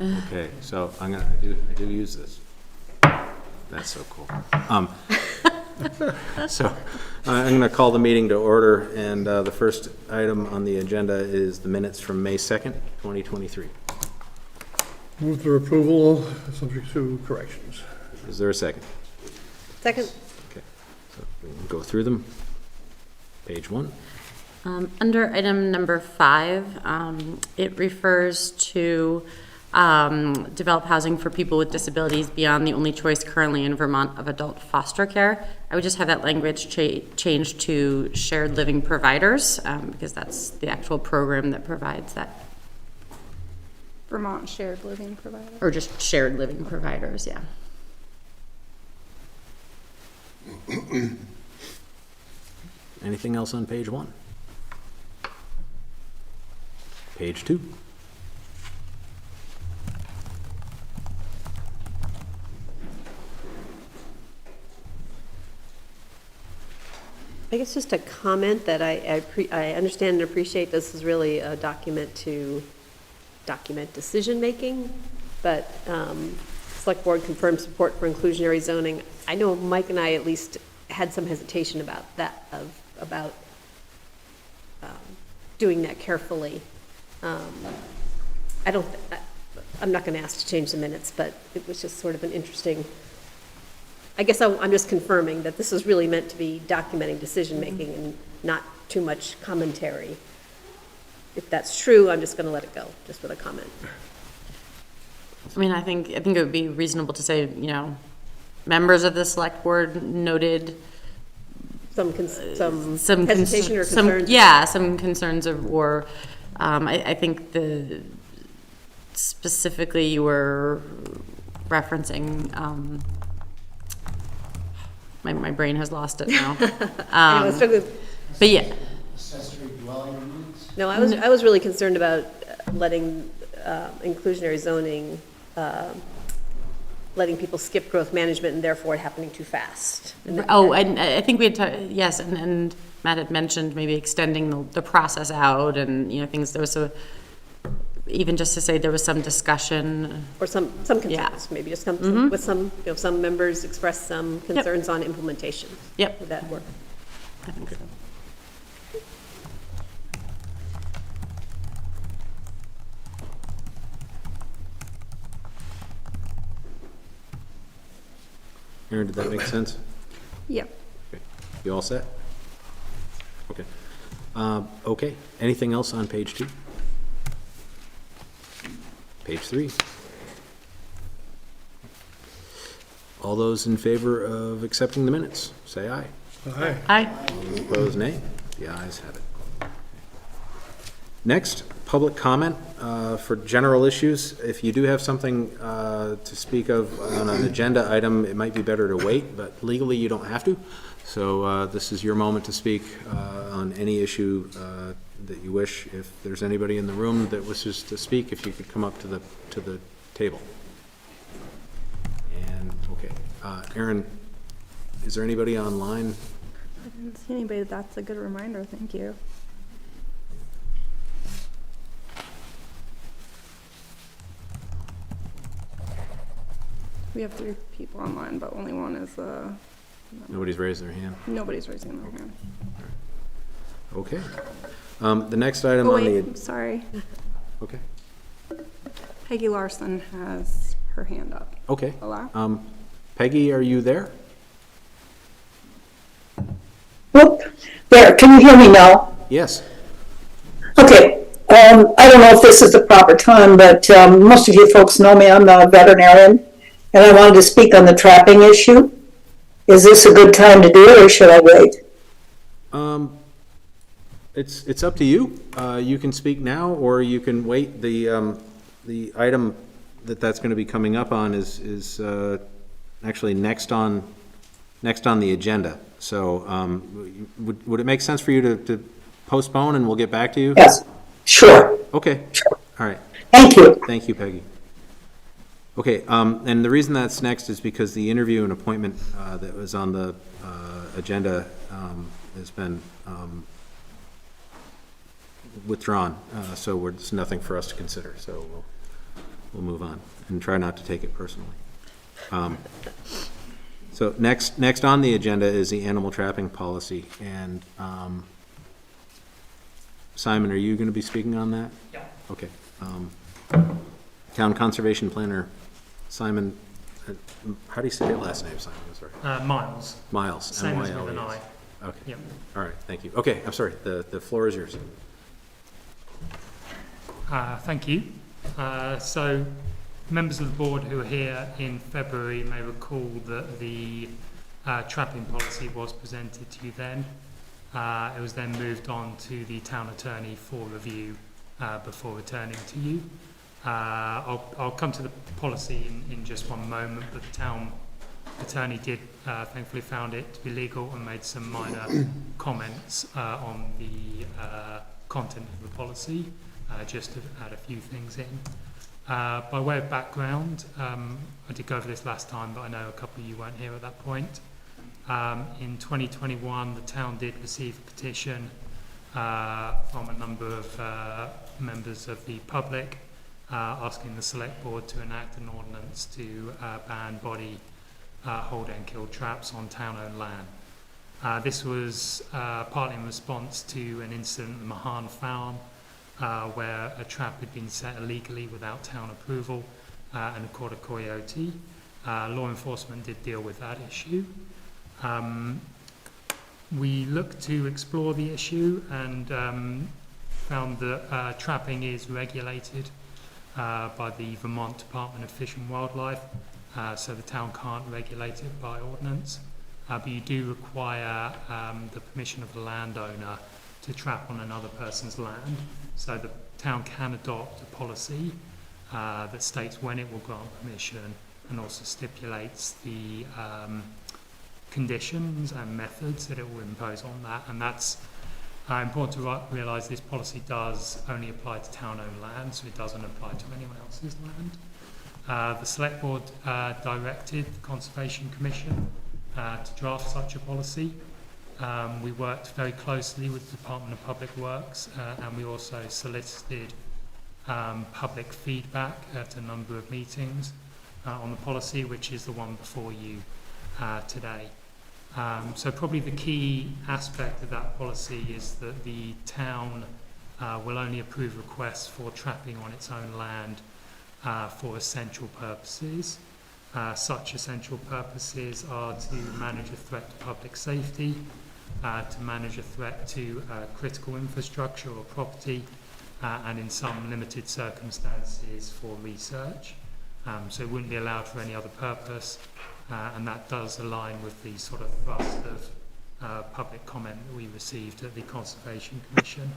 Okay, so I do use this. That's so cool. So I'm going to call the meeting to order, and the first item on the agenda is the minutes from May 2nd, 2023. Move for approval, subject to corrections. Is there a second? Second. Okay, so we can go through them. Page 1. Under item number 5, it refers to develop housing for people with disabilities beyond the only choice currently in Vermont of adult foster care. I would just have that language changed to shared living providers, because that's the actual program that provides that. Vermont shared living provider. Or just shared living providers, yeah. Anything else on page 1? Page 2. I guess just a comment that I understand and appreciate. This is really a document to document decision-making, but Select Board confirmed support for inclusionary zoning. I know Mike and I at least had some hesitation about that, about doing that carefully. I'm not going to ask to change the minutes, but it was just sort of an interesting, I guess I'm just confirming that this is really meant to be documenting decision-making and not too much commentary. If that's true, I'm just going to let it go, just with a comment. I mean, I think it would be reasonable to say, members of the select board noted Some hesitation or concerns? Some concerns I think specifically you were referencing, my brain has lost it now. But yeah. Accessory dwelling units? No, I was really concerned about letting inclusionary zoning, letting people skip growth management and therefore it happening too fast. And I think we had, yes, and Matt had mentioned maybe extending the process out and, things, there was even just to say there was some discussion. Or some concerns, Yeah. maybe just with some members expressed some concerns on implementation. Yep. Would that work? I think so. Aaron, did that make sense? Yep. Okay. You all set? Okay. Okay. Anything else on page 2? Page 3. All those in favor of accepting the minutes, say aye. Aye. Aye. All those opposed, nay. The ayes have it. Next, public comment for general issues. If you do have something to speak of on an agenda item, it might be better to wait, but legally you don't have to. So this is your moment to speak on any issue that you wish. If there's anybody in the room that wishes to speak, if you could come up to the table. And okay, Aaron, is there anybody online? I didn't see anybody. That's a good reminder. Thank you. We have 3 people online, but only one is Nobody's raised their hand. nobody's raising their hand. Okay. The next item Oh on wait, the sorry. okay. Peggy Larson has her hand up. Okay. Hello? Peggy, are you there? Whoop, there, can you hear me now? Yes. Okay, I don't know if this is the proper time, but most of you folks know me, I'm a veterinarian, and I wanted to speak on the trapping issue. Is this a good time to do it, or should I wait? It's up to you. You can speak now, or you can wait. The item that's going to be coming up on is actually next on the agenda. So would it make sense for you to postpone and we'll get back to you? Yes, sure. Okay. Sure. All right. Thank you. Thank you, Peggy. Okay, and the reason that's next is because the interview and appointment that was on the agenda has been withdrawn, so there's nothing for us to consider. So we'll move on and try not to take it personally. So next on the agenda is the animal trapping policy, and Simon, are you going to be speaking on that? Yeah. Okay. Town Conservation Planner, Simon, how do you say your last name, Simon? I'm sorry. Miles. Miles. Same as with an M-Y-L-E-S. I. Okay. Yep. All right, thank you. Okay, I'm sorry, the floor is yours. Thank you. So, members of the board who were here in February may recall that the trapping policy was presented to you then. It was then moved on to the town attorney for review before returning to you. I'll come to the policy in just one moment, but the town attorney did thankfully found it to be legal and made some minor comments on the content of the policy, just to add a few things in. By way of background, I did go over this last time, but I know a couple of you weren't here at that point. In 2021, the town did receive a petition from a number of members of the public asking the select board to enact an ordinance to ban body hold and kill traps on town-owned land. This was partly in response to an incident at the Mahan Farm where a trap had been set illegally without town approval and caught a coyote. Law enforcement did deal with that issue. We looked to explore the issue and found that trapping is regulated by the Vermont Department of Fish and Wildlife, so the town can't regulate it by ordinance. But you do require the permission of the landowner to trap on another person's land. So the town can adopt a policy that states when it will grant permission and also stipulates the conditions and methods that it will impose on that. And that's important to realise this policy does only apply to town-owned land, so it doesn't apply to anyone else's land. The Select Board directed the Conservation Commission to draft such a policy. We worked very closely with the Department of Public Works and we also solicited public feedback at a number of meetings on the policy, which is the one before you today. So probably the key aspect of that policy is that the town will only approve requests for trapping on its own land for essential purposes. Such essential purposes are to manage a threat to public safety, to manage a threat to critical infrastructure or property, and in some limited circumstances for research. So it wouldn't be allowed for any other purpose, and that does align with the sort of thrust of public comment that we received at the Conservation Commission.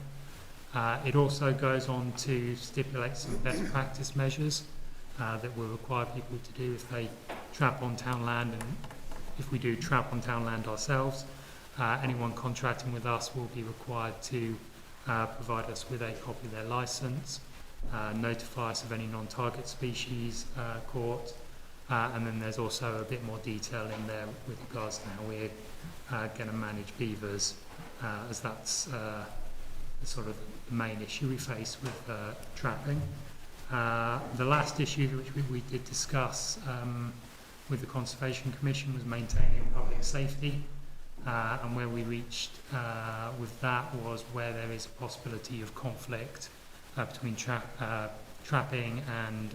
It also goes on to stipulate some best practice measures that will require people to do if they trap on town land, and if we do trap on town land ourselves, anyone contracting with us will be required to provide us with a copy of their licence, notify us of any non-target species caught, and then there's also a bit more detail in there with regards to how we're going to manage beavers, as that's the sort of the main issue we face with trapping. The last issue which we did discuss with the Conservation Commission was maintaining public safety, and where we reached with that was where there is a possibility of conflict between trapping and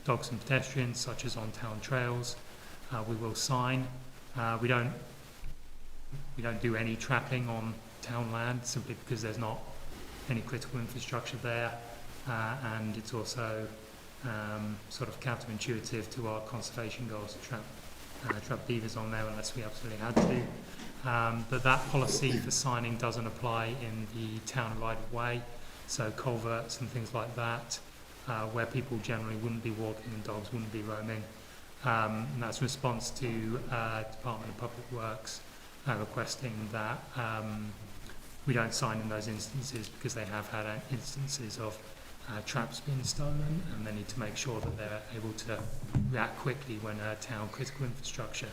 dogs and pedestrians, such as on town trails. We will sign. We don't do any trapping on town land simply because there's not any critical infrastructure there, and it's also sort of counterintuitive to our conservation goals to trap beavers on there unless we absolutely had to. But that policy for signing doesn't apply in the town right of way, so culverts and things like that, where people generally wouldn't be walking and dogs wouldn't be roaming. And that's in response to Department of Public Works requesting that we don't sign in those instances because they have had instances of traps being stolen, and they need to make sure that they're able to react quickly when town critical infrastructure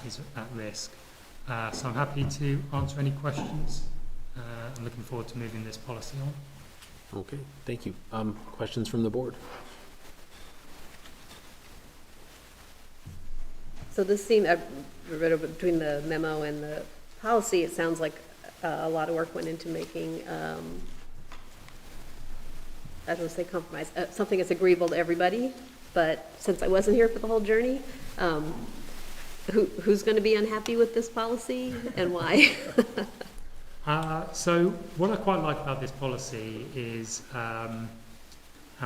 is at risk. So I'm happy to answer any questions. I'm looking forward to moving this policy on. Okay, thank you. Questions from the board? So this seemed, between the memo and the policy, it sounds like a lot of work went into making, I don't want to say compromise, something that's agreeable to everybody, but since I wasn't here for the whole journey, who's going to be unhappy with this policy and why? So what I quite like about this policy is, and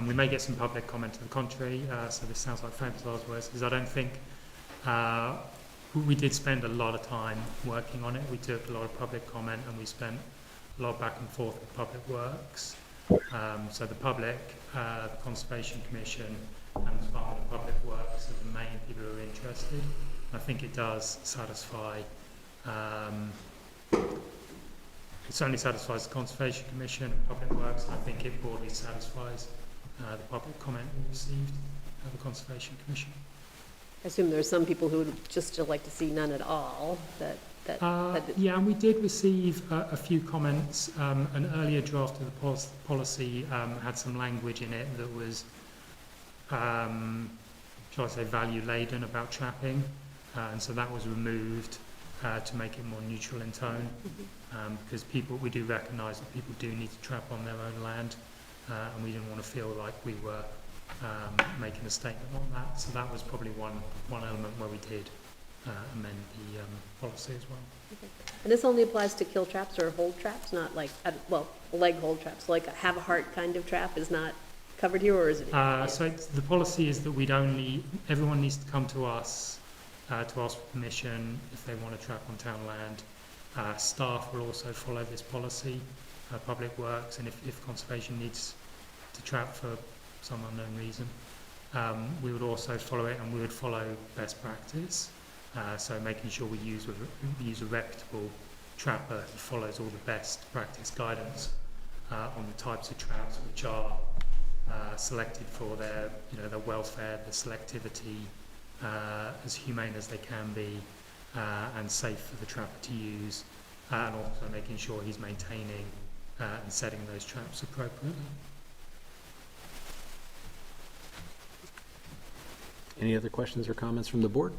we may get some public comment to the contrary, so this sounds like famous last words, is I don't think we did spend a lot of time working on it. We took a lot of public comment and we spent a lot back and forth with Public Works. So the public, the Conservation Commission and the Department of Public Works are the main people who are interested. I think it does satisfy, it certainly satisfies the Conservation Commission and Public Works, and I think it broadly satisfies the public comment we received at the Conservation Commission. I assume there's some people who would just still like to see none at all, Yeah, and we did receive a few comments. An earlier draft of the policy had some language in it that was, shall I say, value-laden about trapping, and so that was removed to make it more neutral in tone, because we do recognise that people do need to trap on their own land, and we didn't want to feel like we were making a statement on that. So that was probably one element where we did amend the policy as well. Okay. And this only applies to kill traps or hold traps, not like, leg hold traps, like a have a heart kind of trap is not covered here, or is it? So the policy is that everyone needs to come to us to ask for permission if they want to trap on town land. Staff will also follow this policy, Public Works, and if Conservation needs to trap for some unknown reason, we would also follow it, and we would follow best practice. So making sure we use a reputable trapper who follows all the best practice guidance on the types of traps which are selected for their welfare, the selectivity, as humane as they can be, and safe for the trapper to use, and also making sure he's maintaining and setting those traps appropriately. Any other questions or comments from the board?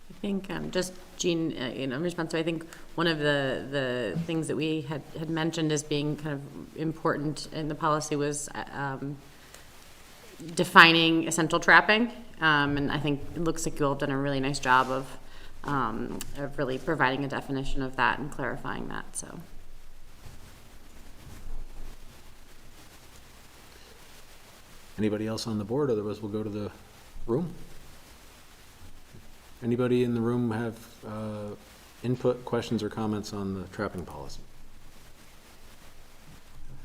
I think just Jean, in response to, I think one of the things that we had mentioned as being kind of important in the policy was defining essential trapping, and I think it looks like you all have done a really nice job of really providing a definition of that and clarifying that. So. Anybody else on the board? Otherwise, we'll go to the room. Anybody in the room have input, questions, or comments on the trapping policy?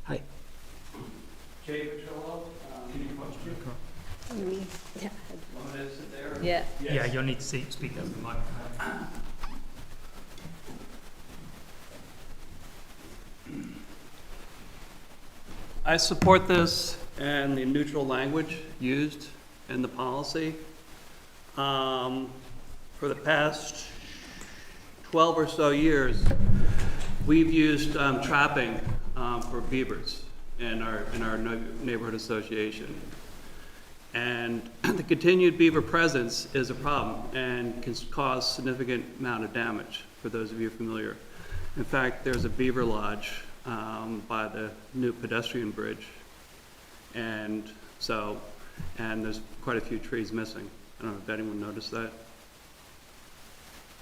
Hi. Jay Petrillo, can you watch me? Yeah. Want me to sit there? Yeah. Yeah, you'll need to speak up the microphone. I support this and the neutral language used in the policy. For the past 12 or so years, we've used trapping for beavers in our neighborhood association. And the continued beaver presence is a problem and can cause significant amount of damage, for those of you familiar. In fact, there's a beaver lodge by the new pedestrian bridge. And there's quite a few trees missing. I don't know if anyone noticed that.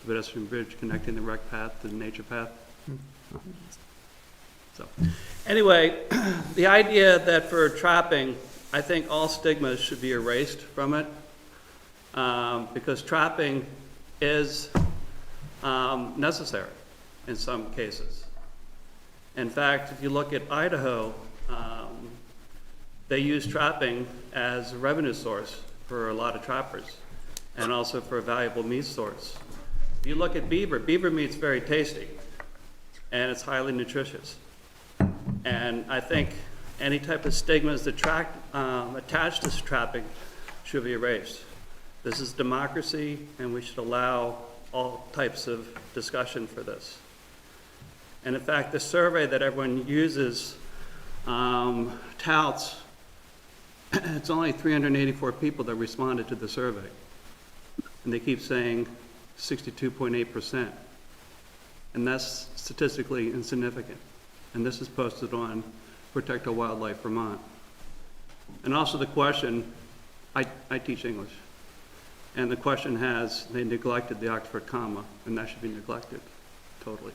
The pedestrian bridge connecting the rec path to the nature path. So, anyway, the idea that for trapping, I think all stigmas should be erased from it, because trapping is necessary in some cases. In fact, if you look at Idaho, they use trapping as a revenue source for a lot of trappers, and also for a valuable meat source. If you look at beaver meat's very tasty, and it's highly nutritious. And I think any type of stigmas that attached to trapping should be erased. This is democracy, and we should allow all types of discussion for this. And in fact, the survey that everyone uses touts, it's only 384 people that responded to the survey. and they keep saying 62.8%. And that's statistically insignificant. And this is posted on Protect Our Wildlife Vermont. And also the question, I teach English, and the question has, they neglected the Oxford comma, and that should be neglected totally.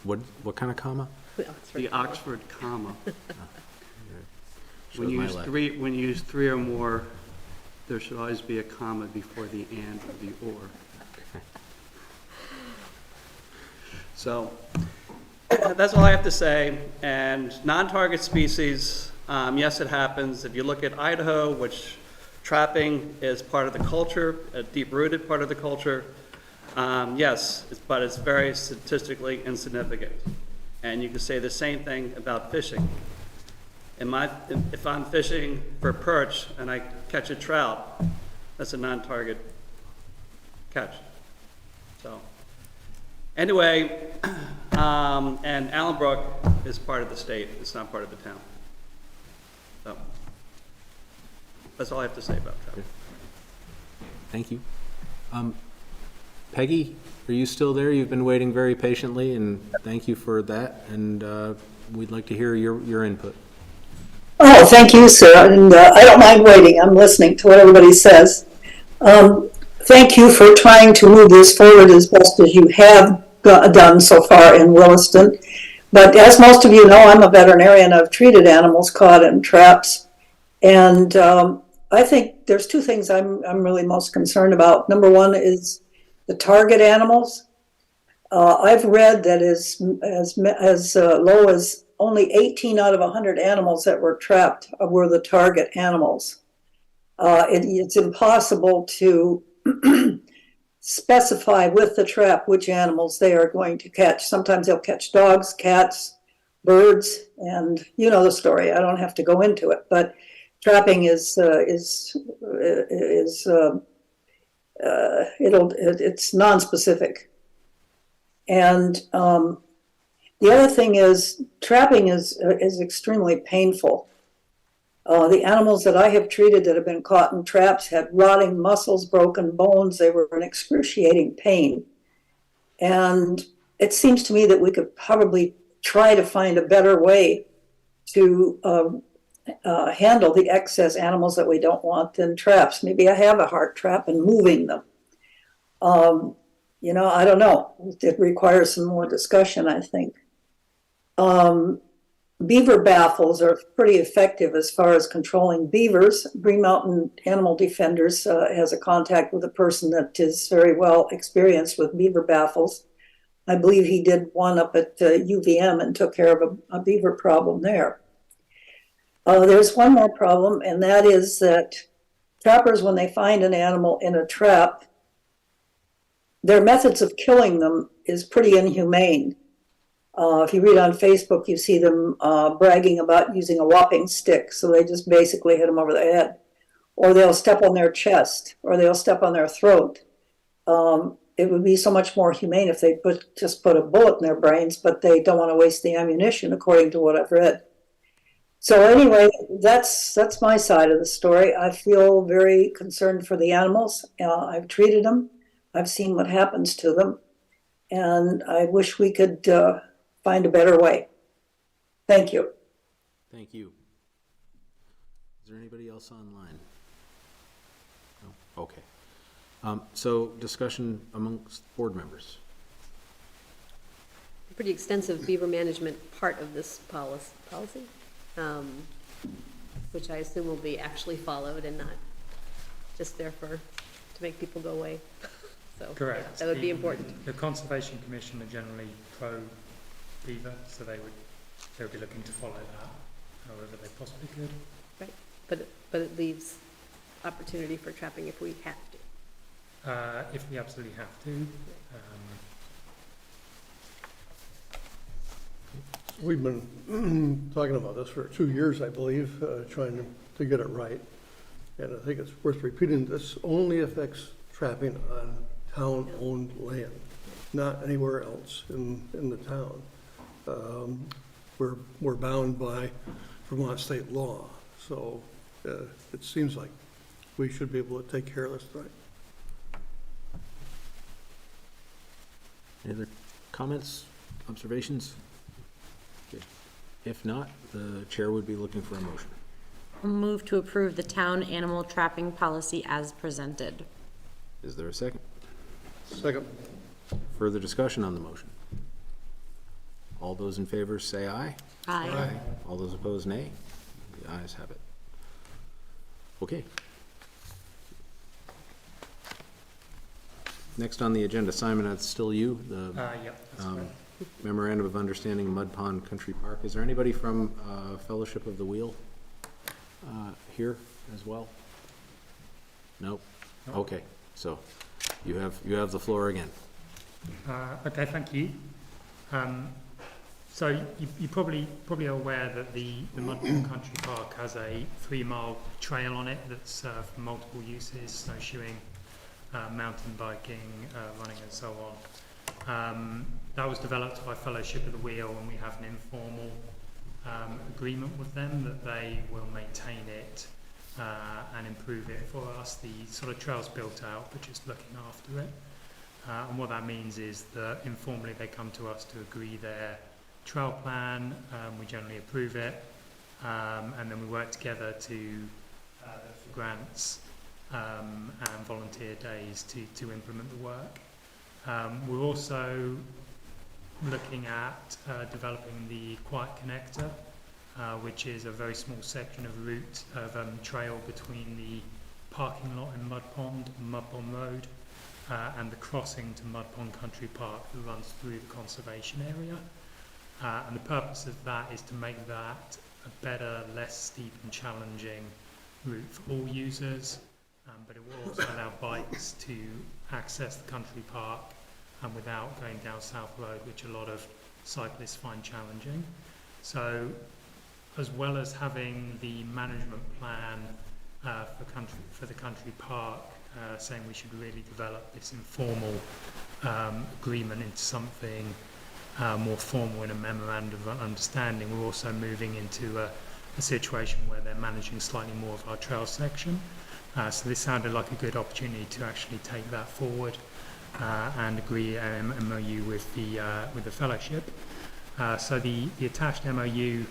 What kind of comma? The Oxford comma. Shows When you my use leg. when you use three or more, there should always be a comma before the and or the or. So, that's all I have to say. And non-target species, yes, it happens. If you look at Idaho, which trapping is part of the culture, a deep-rooted part of the culture, yes, but it's very statistically insignificant. And you can say the same thing about fishing. If I'm fishing for perch and I catch a trout, that's a non-target catch. So, anyway, and Allenbrook is part of the state, it's not part of the town. So, that's all I have to say about that. Thank you. Peggy, are you still there? You've been waiting very patiently, and thank you for that, and we'd like to hear your input. Oh, thank you, sir, and I don't mind waiting. I'm listening to what everybody says. Thank you for trying to move this forward as best as you have done so far in Williston. But as most of you know, I'm a veterinarian. I've treated animals caught in traps, and I think there's two things I'm really most concerned about. Number one is the target animals. I've read that as low as only 18 out of 100 animals that were trapped were the target animals. It's impossible to specify with the trap which animals they are going to catch. Sometimes they'll catch dogs, cats, birds, and you know the story. I don't have to go into it, but trapping it's nonspecific. And the other thing is, trapping is extremely painful. The animals that I have treated that have been caught in traps had rotting muscles, broken bones. They were in excruciating pain. And it seems to me that we could probably try to find a better way to handle the excess animals that we don't want in traps. Maybe I have a heart trap and moving them. I don't know. It requires some more discussion, I think. Beaver baffles are pretty effective as far as controlling beavers. Green Mountain Animal Defenders has a contact with a person that is very well experienced with beaver baffles. I believe he did one up at UVM and took care of a beaver problem there. There's one more problem, and that is that trappers, when they find an animal in a trap, their methods of killing them is pretty inhumane. If you read on Facebook, you see them bragging about using a whopping stick, so they just basically hit them over the head. Or they'll step on their chest, or they'll step on their throat. It would be so much more humane if they just put a bullet in their brains, but they don't want to waste the ammunition, according to what I've read. So anyway, that's my side of the story. I feel very concerned for the animals. I've treated them. I've seen what happens to them. And I wish we could find a better way. Thank you. Thank you. Is there anybody else online? No? Okay. So discussion amongst board members. Pretty extensive beaver management part of this policy, which I assume will be actually followed and not just there to make people go away. So Correct. that would be important. The Conservation Commission are generally pro-beaver, so they would be looking to follow that however they possibly could. Right, but it leaves opportunity for trapping if we have to. If we absolutely have to. We've been talking about this for 2 years, I believe, trying to get it right. And I think it's worth repeating, this only affects trapping on town-owned land, not anywhere else in the town. We're bound by Vermont state law, so it seems like we should be able to take care of this tonight. Any other comments, observations? Okay. If not, the chair would be looking for a motion. Move to approve the town animal trapping policy as presented. Is there a second? Second. Further discussion on the motion? All those in favor say aye. Aye. All those opposed, nay. The ayes have it. Okay. Next on the agenda, Simon, that's still you, the Yep, that's correct. memorandum of understanding Mud Pond Country Park. Is there anybody from Fellowship of the Wheel here as well? Nope. Okay, so you have the floor again. Okay, thank you. So you probably are aware that the Mud Pond Country Park has a 3-mile trail on it that's for multiple uses: snowshoeing, mountain biking, running, and so on. That was developed by Fellowship of the Wheel, and we have an informal agreement with them that they will maintain it and improve it for us. The sort of trail's built out, but just looking after it. And what that means is that informally they come to us to agree their trail plan. We generally approve it, and then we work together to look for grants and volunteer days to implement the work. We're also looking at developing the Quiet Connector, which is a very small section of route of trail between the parking lot in Mud Pond Road, and the crossing to Mud Pond Country Park that runs through the conservation area. And the purpose of that is to make that a better, less steep and challenging route for all users, but it will also allow bikes to access the country park without going down South Road, which a lot of cyclists find challenging. So as well as having the management plan for the country park, saying we should really develop this informal agreement into something more formal in a memorandum of understanding, we're also moving into a situation where they're managing slightly more of our trail section. So this sounded like a good opportunity to actually take that forward and agree an MOU with the fellowship. So the attached MOU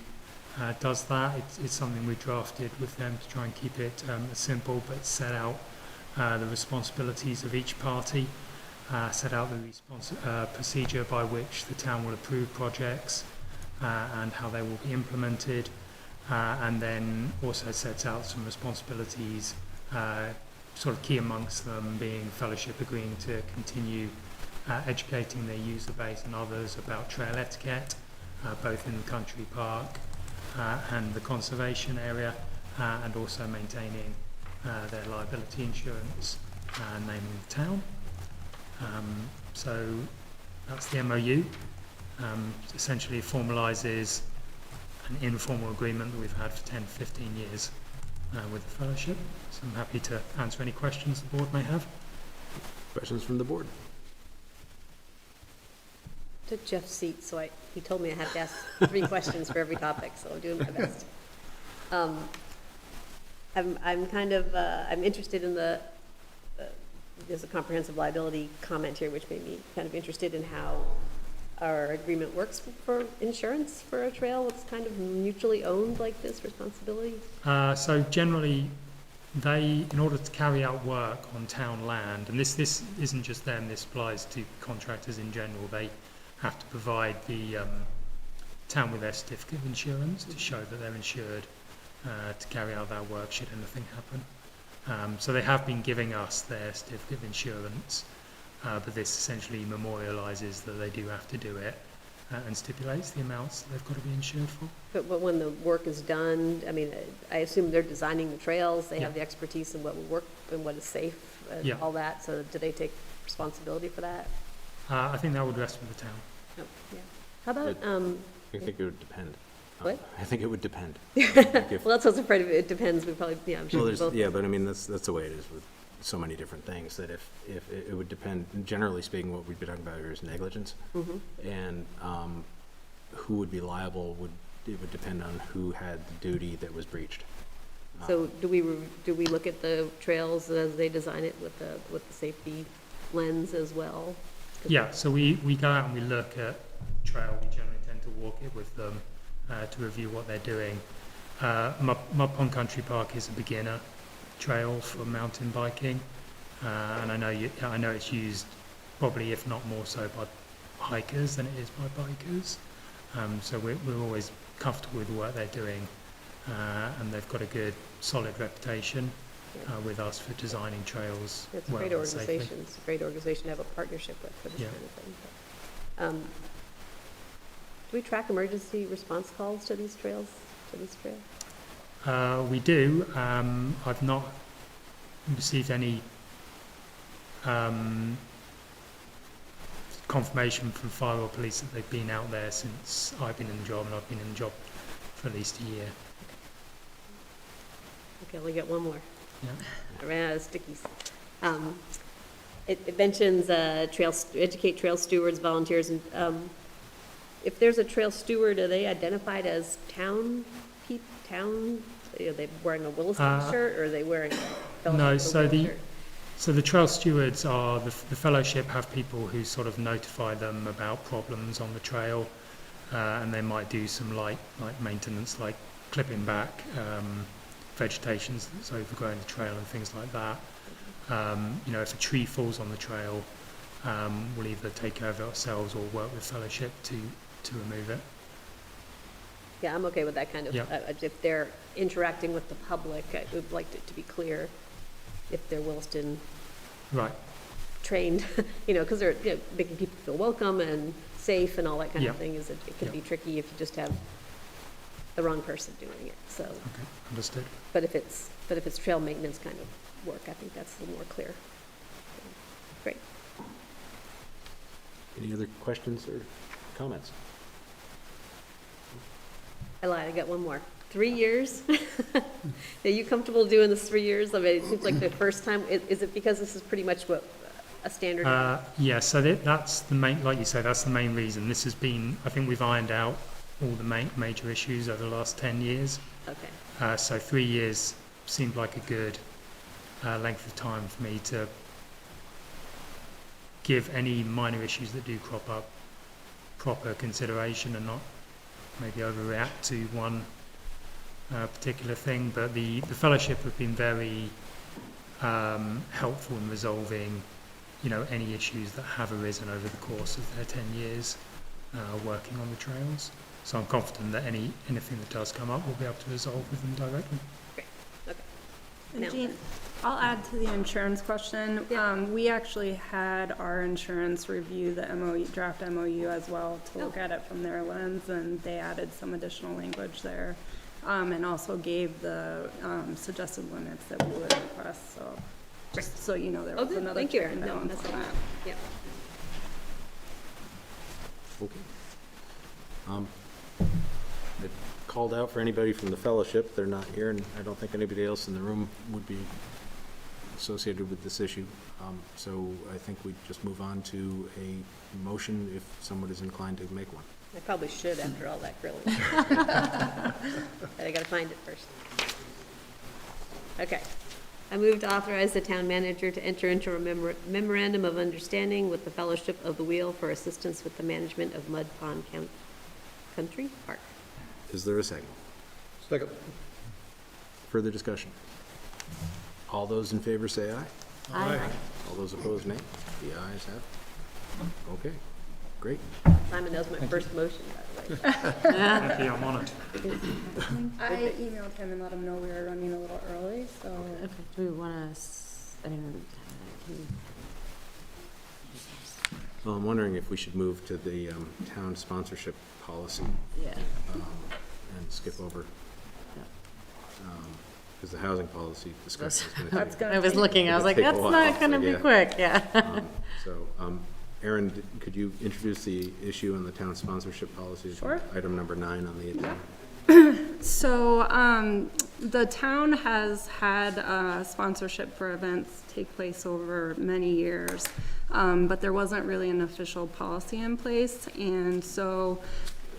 does that. It's something we drafted with them to try and keep it simple, but set out the responsibilities of each party, set out the procedure by which the town will approve projects and how they will be implemented, and then also sets out some responsibilities, sort of key amongst them being fellowship agreeing to continue educating their user base and others about trail etiquette, both in the country park and the conservation area, and also maintaining their liability insurance, naming the town. So that's the MOU. Essentially formalises an informal agreement that we've had for 10, 15 years with the fellowship. So I'm happy to answer any questions the board may have. Questions from the board? Took Jeff's seat, so he told me I had to ask 3 questions for every topic, so I'm doing my best. I'm kind of I'm interested in there's a comprehensive liability comment here, which made me kind of interested in how our agreement works for insurance for a trail that's kind of mutually owned like this, responsibility. So generally, in order to carry out work on town land, and this isn't just them, this applies to contractors in general, they have to provide the town with their certificate of insurance to show that they're insured to carry out that work should anything happen. So they have been giving us their certificate of insurance, but this essentially memorialises that they do have to do it and stipulates the amounts that they've got to be insured for. But when the work is done, I mean, I assume they're designing the trails, they have Yeah. the expertise in what will work and what is safe and Yeah. all that, so do they take responsibility for that? I think that would rest with the town. Oh, yeah. How about, I think it would depend. What? I think it would depend. well, that's what I was afraid of, it depends, we probably, yeah, I'm sure Well, we there's, both. yeah, but I mean, that's the way it is with so many different things, that if it would depend, generally speaking, what we'd be talking about here is negligence. And who would be liable it would depend on who had the duty that was breached. So do we look at the trails as they design it with the safety lens as well? Yeah, so we go out and we look at trail. We generally tend to walk it with them to review what they're doing. Mud Pond Country Park is a beginner trail for mountain biking, and I know it's used probably, if not more so, by hikers than it is by bikers. So we're always comfortable with the work they're doing, and they've got a good, solid reputation with us for designing trails It's a well great and safely. organization. It's a great organization to have a partnership with for this Yeah. kind of thing. But, do we track emergency response calls to these trails, We do. I've not received any confirmation from fire or police that they've been out there since I've been in the job, and I've been in the job for at least a year. Okay, I'll get one more. Yeah. I ran out of stickies. It mentions educate trail stewards, volunteers, and if there's a trail steward, are they identified as town? Are they wearing a Williston shirt, or are they wearing a No, fellowship shirt? So the trail stewards are, the fellowship have people who sort of notify them about problems on the trail, and they might do some light maintenance, like clipping back vegetation that's overgrowing the trail and things like that. If a tree falls on the trail, we'll either take care of it ourselves or work with fellowship to remove it. Yeah, I'm okay with that kind of, Yeah. if they're interacting with the public, I would like it to be clear if they're Williston Right. trained, because they're making people feel welcome and safe and all that kind Yeah. of thing, it can Yeah. be tricky if you just have the wrong person doing it, so. Okay. Understood. But if it's trail maintenance kind of work, I think that's a little more clear. Great. Any other questions or comments? I lied, I got one more. 3 years? Are you comfortable doing this 3 years? I mean, it seems like the first time, is it because this is pretty much what a standard? Yeah, so that's the main, like you say, that's the main reason. This has been, I think we've ironed out all the major issues over the last 10 years. Okay, So 3 years seemed like a good length of time for me to give any minor issues that do crop up proper consideration and not maybe overreact to one particular thing. But the fellowship have been very helpful in resolving, any issues that have arisen over the course of their 10 years working on the trails. So I'm confident that anything that does come up, we'll be able to resolve with them directly. great, okay. And Now Jean, then. I'll add to the insurance question. Yeah. We actually had our insurance review the MOU, draft MOU as well to look at it from their lens, and they added some additional language there. And also gave the suggested limits that we would request, so just so you know, there Oh, was good, another thank you. check and No, balance that's on all. that. Yeah. Okay. I called out for anybody from the fellowship. They're not here, and I don't think anybody else in the room would be associated with this issue. So I think we just move on to a motion if someone is inclined to make one. I probably should after all that grilling. But I gotta find it first. Okay. I move to authorize the town manager to enter into a memorandum of understanding with the Fellowship of the Wheel for assistance with the management of Mud Pond Country Park. Is there a second? Second. Further discussion? All those in favor say aye. Aye. All those opposed, nay. The ayes have it. Okay, great. Simon knows my first motion, by the way. Thank you, I'm honoured. I emailed him and let him know we were running a little early, so. Okay, do we want to, Well, I'm wondering if we should move to the town sponsorship policy yeah. and skip over. Because the housing policy discussion is going That's to gonna I was looking, I was like, Take a that's while, not going to be yeah. quick, yeah. take. Aaron, could you introduce the issue on the town sponsorship policy? Sure. Item number 9 on the agenda. So, the town has had sponsorship for events take place over many years, but there wasn't really an official policy in place. And so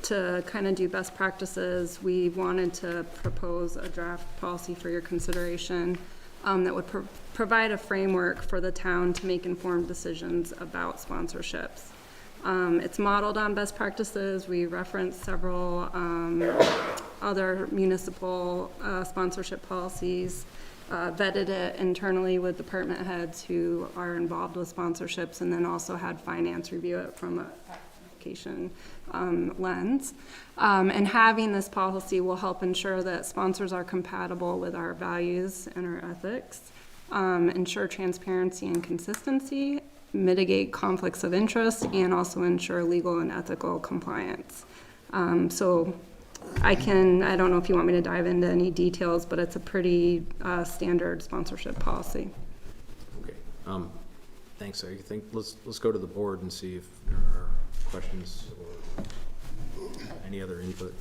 to kind of do best practices, we wanted to propose a draft policy for your consideration that would provide a framework for the town to make informed decisions about sponsorships. It's modeled on best practices. We referenced several other municipal sponsorship policies, vetted it internally with department heads who are involved with sponsorships, and then also had finance review it from a application lens. And having this policy will help ensure that sponsors are compatible with our values and our ethics, ensure transparency and consistency, mitigate conflicts of interest, and also ensure legal and ethical compliance. So I don't know if you want me to dive into any details, but it's a pretty standard sponsorship policy. Okay, thanks. I think, let's go to the board and see if there are questions or any other input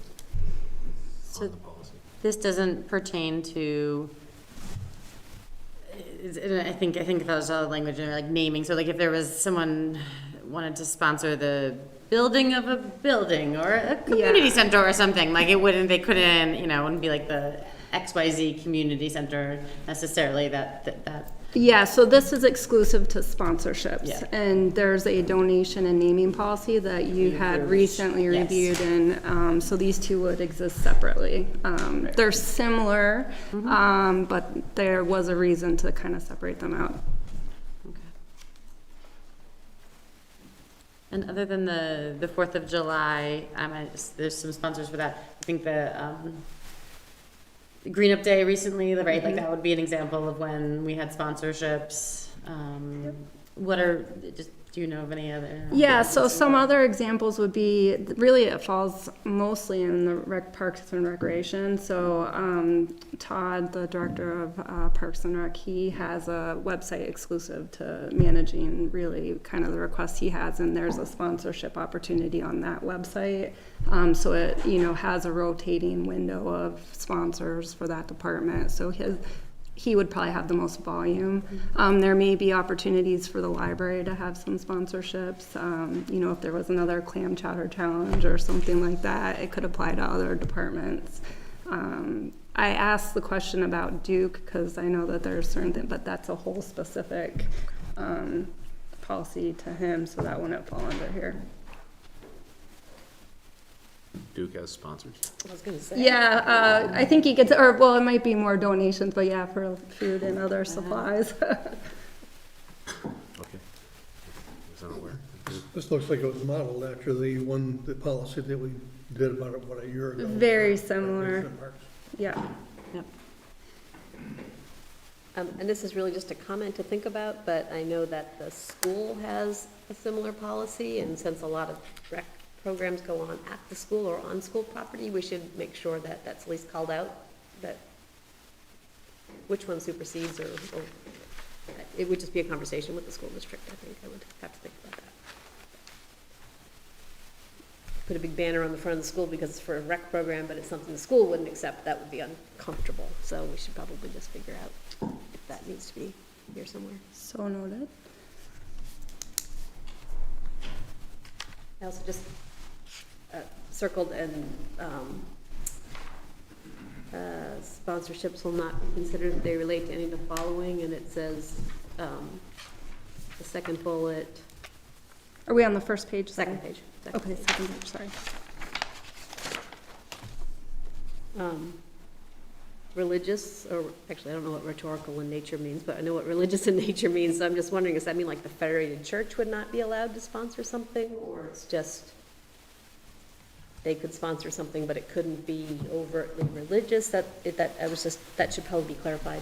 So on the policy. this doesn't pertain to, I think that was all language in like naming, so like if there was someone wanted to sponsor the building of a building or a community center or something, like they couldn't, it wouldn't be like the XYZ community center necessarily that. Yeah, so this is exclusive to sponsorships. Yeah. And there's a donation and naming policy that you had recently Yes. reviewed, and so these two would exist separately. They're similar, but there was a reason to kind of separate them out. Okay. And other than the 4th of July, there's some sponsors for that. I think the Green Up Day recently, right? Like that would be an example of when we had sponsorships. Do you know of any other? Yeah, so some other examples would be, really it falls mostly in the Parks and Recreation. So Todd, the director of Parks and Rec, he has a website exclusive to managing really kind of the requests he has, and there's a sponsorship opportunity on that website. So it, has a rotating window of sponsors for that department. So he would probably have the most volume. There may be opportunities for the library to have some sponsorships. If there was another clam chowder challenge or something like that, it could apply to other departments. I asked the question about Duke because I know that there's certain things, but that's a whole specific policy to him, so that wouldn't fall under here. Duke has sponsors. I was gonna say. Yeah, I think he gets, it might be more donations, but yeah, for food and other supplies. Okay. Was unaware. This looks like it was modeled after the policy that we did about, a year ago. Very similar. Yeah. Yep. And this is really just a comment to think about, but I know that the school has a similar policy, and since a lot of rec programs go on at the school or on school property, we should make sure that that's at least called out, that which one supersedes, or it would just be a conversation with the school district. I think I would have to think about that. Put a big banner on the front of the school because it's for a rec program, but it's something the school wouldn't accept, that would be uncomfortable. So we should probably just figure out if that needs to be here somewhere. So noted. I also just circled and sponsorships will not be considered if they relate to any of the following, and it says the second bullet. Are we on the first page? Second page. Okay, second page, sorry. Religious, or actually I don't know what rhetorical in nature means, but I know what religious in nature means. So I'm just wondering, does that mean like the Federated Church would not be allowed to sponsor something, or it's just they could sponsor something but it couldn't be overtly religious? That should probably be clarified.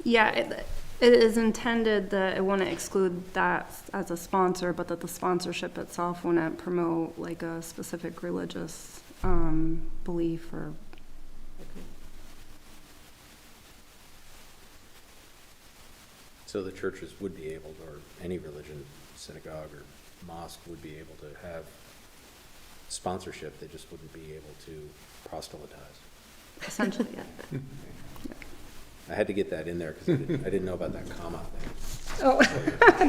Yeah, it is intended that it wouldn't exclude that as a sponsor, but that the sponsorship itself wouldn't promote like a specific religious belief or. So the churches would be able to, or any religion, synagogue or mosque would be able to have sponsorship, they just wouldn't be able to proselytize. Essentially, yeah. I had to get that in there because I didn't know about that comma thing. Oh,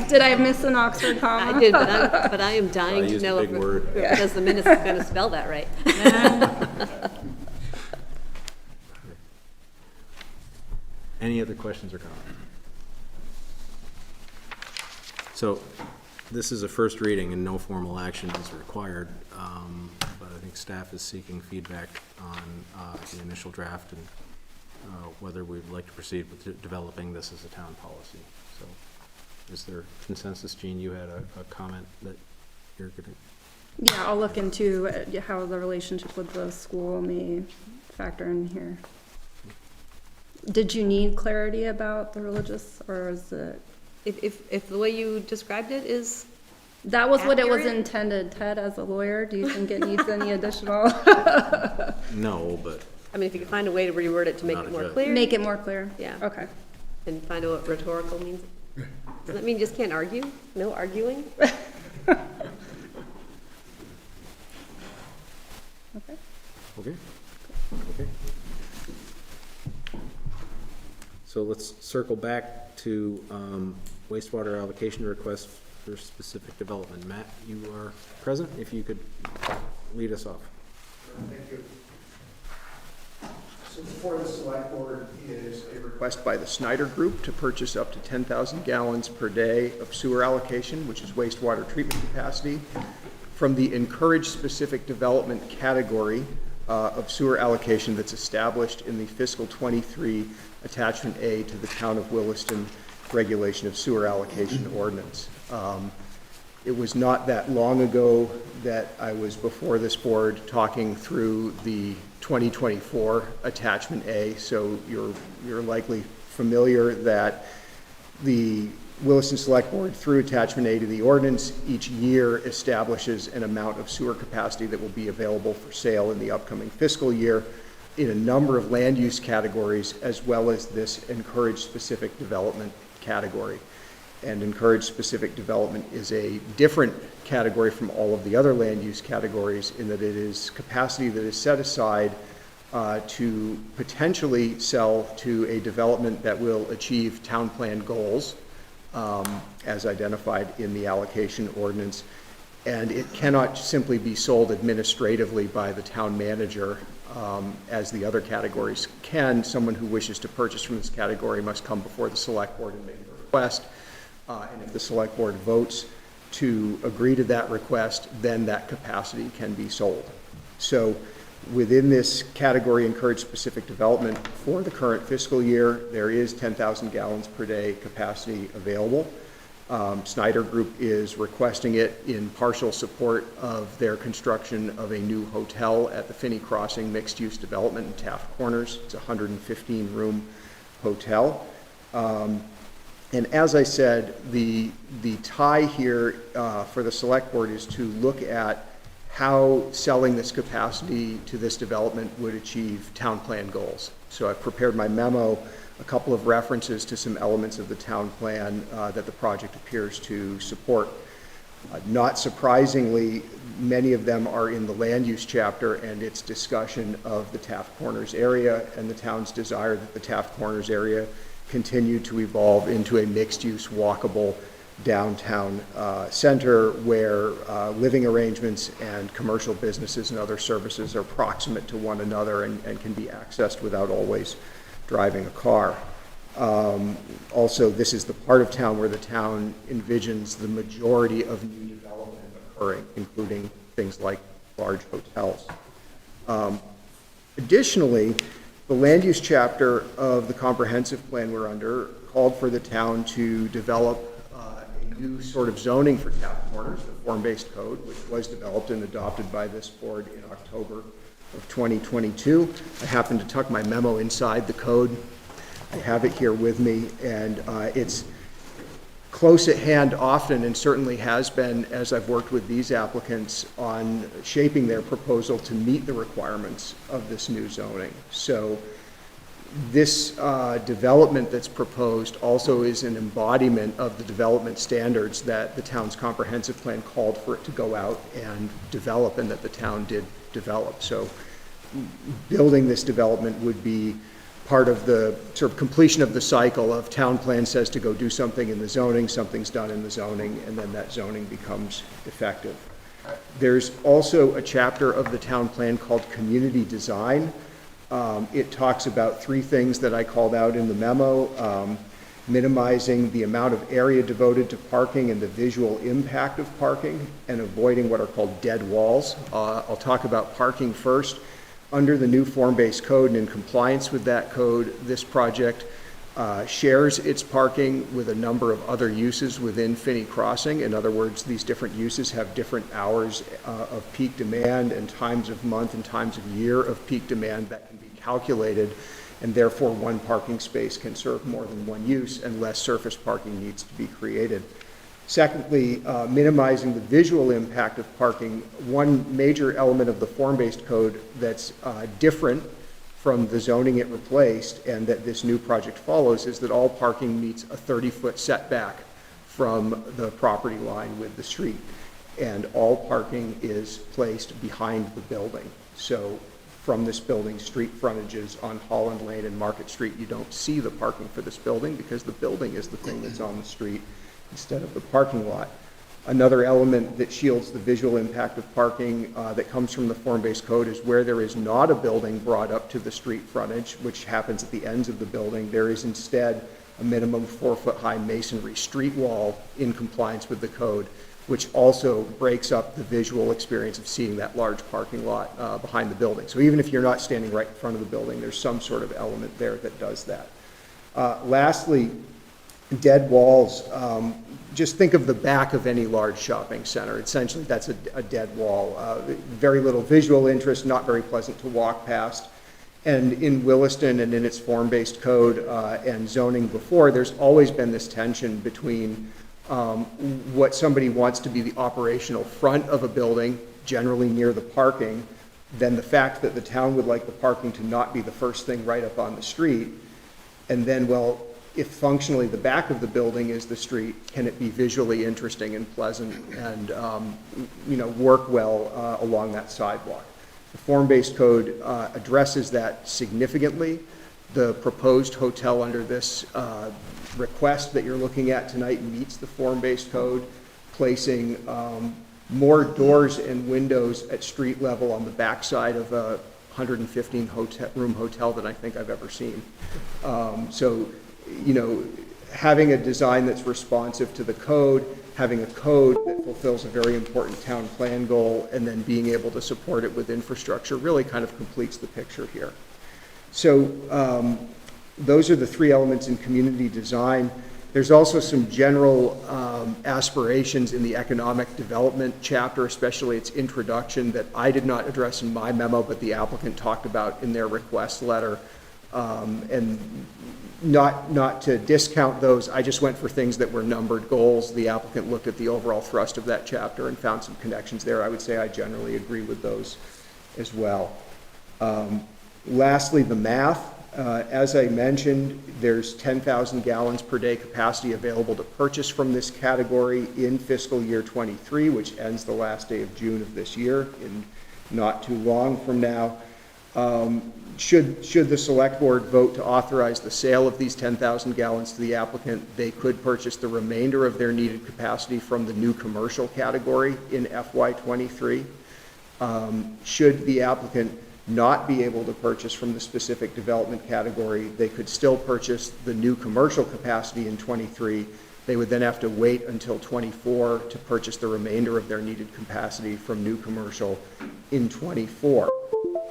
did I miss an Oxford comma? I did, but I am dying I to used a know if, big word. because the minutes is gonna spell that right. Any other questions or comments? So, this is a first reading and no formal action is required, but I think staff is seeking feedback on the initial draft and whether we'd like to proceed with developing this as a town policy. So, is there consensus? Jean, you had a comment that you're gonna... Yeah, I'll look into how the relationship with the school may factor in here. Did you need clarity about the religious, or is it? If the way you described it is, That was what it was Accurate? intended. Ted, as a lawyer, do you think it needs any additional? No, but I mean, if you could find a way to reword it to make Not it a more judge. clear. Make it more clear? Yeah. Okay. And find out what rhetorical means. Does that mean you just can't argue? No arguing? Okay. okay. Okay. So let's circle back to wastewater allocation request for specific development. Matt, you are present. If you could lead us off. Thank you. So before the select board is a request by the Snyder Group to purchase up to 10,000 gallons per day of sewer allocation, which is wastewater treatment capacity, from the encouraged specific development category of sewer allocation that's established in the fiscal 23 attachment A to the Town of Williston regulation of sewer allocation ordinance. It was not that long ago that I was before this board talking through the 2024 attachment A, so you're likely familiar that the Williston Selectboard, through attachment A to the ordinance, each year establishes an amount of sewer capacity that will be available for sale in the upcoming fiscal year in a number of land use categories, as well as this encouraged specific development category. And encouraged specific development is a different category from all of the other land use categories in that it is capacity that is set aside to potentially sell to a development that will achieve town plan goals as identified in the allocation ordinance. And it cannot simply be sold administratively by the town manager as the other categories can. Someone who wishes to purchase from this category must come before the select board and make a request. And if the select board votes to agree to that request, then that capacity can be sold. So within this category, encouraged specific development, for the current fiscal year, there is 10,000 gallons per day capacity available. Snyder Group is requesting it in partial support of their construction of a new hotel at the Finney Crossing mixed-use development in Taft Corners. It's a 115-room hotel. And as I said, the tie here for the select board is to look at how selling this capacity to this development would achieve town plan goals. So I've prepared my memo, a couple of references to some elements of the town plan that the project appears to support. Not surprisingly, many of them are in the land use chapter and its discussion of the Taft Corners area and the town's desire that the Taft Corners area continue to evolve into a mixed-use, walkable downtown center where living arrangements and commercial businesses and other services are proximate to one another and can be accessed without always driving a car. Also, this is the part of town where the town envisions the majority of new development occurring, including things like large hotels. Additionally, the land use chapter of the comprehensive plan we're under called for the town to develop a new sort of zoning for Taft Corners, the form-based code, which was developed and adopted by this board in October of 2022. I happen to tuck my memo inside the code. I have it here with me, and it's close at hand often, and certainly has been as I've worked with these applicants on shaping their proposal to meet the requirements of this new zoning. So this development that's proposed also is an embodiment of the development standards that the town's comprehensive plan called for it to go out and develop, and that the town did develop. So building this development would be part of the sort of completion of the cycle of town plan says to go do something in the zoning, something's done in the zoning, and then that zoning becomes effective. There's also a chapter of the town plan called community design. It talks about three things that I called out in the memo. Minimizing the amount of area devoted to parking and the visual impact of parking, and avoiding what are called dead walls. I'll talk about parking first. Under the new form-based code and in compliance with that code, this project shares its parking with a number of other uses within Finney Crossing. In other words, these different uses have different hours of peak demand and times of month and times of year of peak demand that can be calculated, and therefore one parking space can serve more than one use and less surface parking needs to be created. Secondly, minimizing the visual impact of parking. One major element of the form-based code that's different from the zoning it replaced and that this new project follows is that all parking meets a 30-foot setback from the property line with the street, and all parking is placed behind the building. So from this building, street frontages on Holland Lane and Market Street, you don't see the parking for this building because the building is the thing that's on the street instead of the parking lot. Another element that shields the visual impact of parking that comes from the form-based code is where there is not a building brought up to the street frontage, which happens at the ends of the building. There is instead a minimum 4-foot-high masonry street wall in compliance with the code, which also breaks up the visual experience of seeing that large parking lot behind the building. So even if you're not standing right in front of the building, there's some sort of element there that does that. Lastly, dead walls. Just think of the back of any large shopping center. Essentially, that's a dead wall. Very little visual interest, not very pleasant to walk past. And in Williston and in its form-based code and zoning before, there's always been this tension between what somebody wants to be the operational front of a building, generally near the parking, then the fact that the town would like the parking to not be the first thing right up on the street, and then, well, if functionally the back of the building is the street, can it be visually interesting and pleasant and work well along that sidewalk? The form-based code addresses that significantly. The proposed hotel under this request that you're looking at tonight meets the form-based code, placing more doors and windows at street level on the backside of a 115-room hotel than I think I've ever seen. So, having a design that's responsive to the code, having a code that fulfills a very important town plan goal, and then being able to support it with infrastructure really kind of completes the picture here. So those are the three elements in community design. There's also some general aspirations in the economic development chapter, especially its introduction, that I did not address in my memo, but the applicant talked about in their request letter. And not to discount those, I just went for things that were numbered goals. The applicant looked at the overall thrust of that chapter and found some connections there. I would say I generally agree with those as well. Lastly, the math. As I mentioned, there's 10,000 gallons per day capacity available to purchase from this category in fiscal year 23, which ends the last day of June of this year, in not too long from now. Should the select board vote to authorize the sale of these 10,000 gallons to the applicant, they could purchase the remainder of their needed capacity from the new commercial category in FY23. Should the applicant not be able to purchase from the specific development category, they could still purchase the new commercial capacity in 23. They would then have to wait until 24 to purchase the remainder of their needed capacity from new commercial in 24.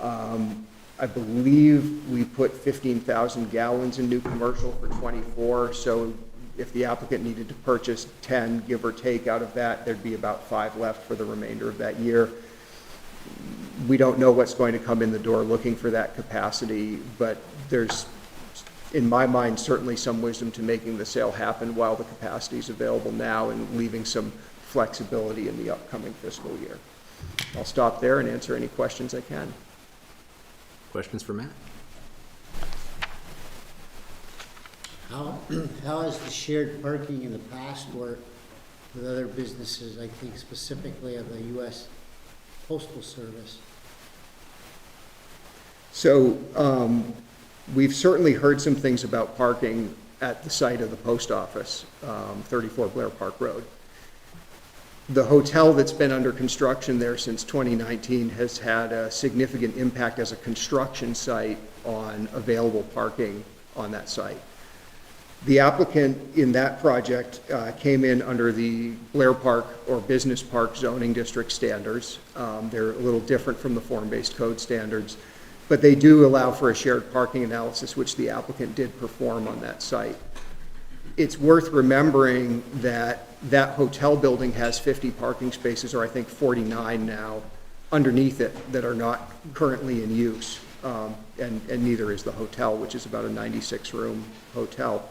I believe we put 15,000 gallons in new commercial for 24, so if the applicant needed to purchase 10, give or take, out of that, there'd be about 5 left for the remainder of that year. We don't know what's going to come in the door looking for that capacity, but there's, in my mind, certainly some wisdom to making the sale happen while the capacity is available now and leaving some flexibility in the upcoming fiscal year. I'll stop there and answer any questions I can. Questions for Matt? How has the shared parking in the past worked with other businesses, I think specifically of the U.S. Postal Service? So We've certainly heard some things about parking at the site of the post office, 34 Blair Park Road. The hotel that's been under construction there since 2019 has had a significant impact as a construction site on available parking on that site. The applicant in that project came in under the Blair Park or Business Park zoning district standards. They're a little different from the form-based code standards, but they do allow for a shared parking analysis, which the applicant did perform on that site. It's worth remembering that that hotel building has 50 parking spaces, or I think 49 now, underneath it that are not currently in use, and neither is the hotel, which is about a 96-room hotel.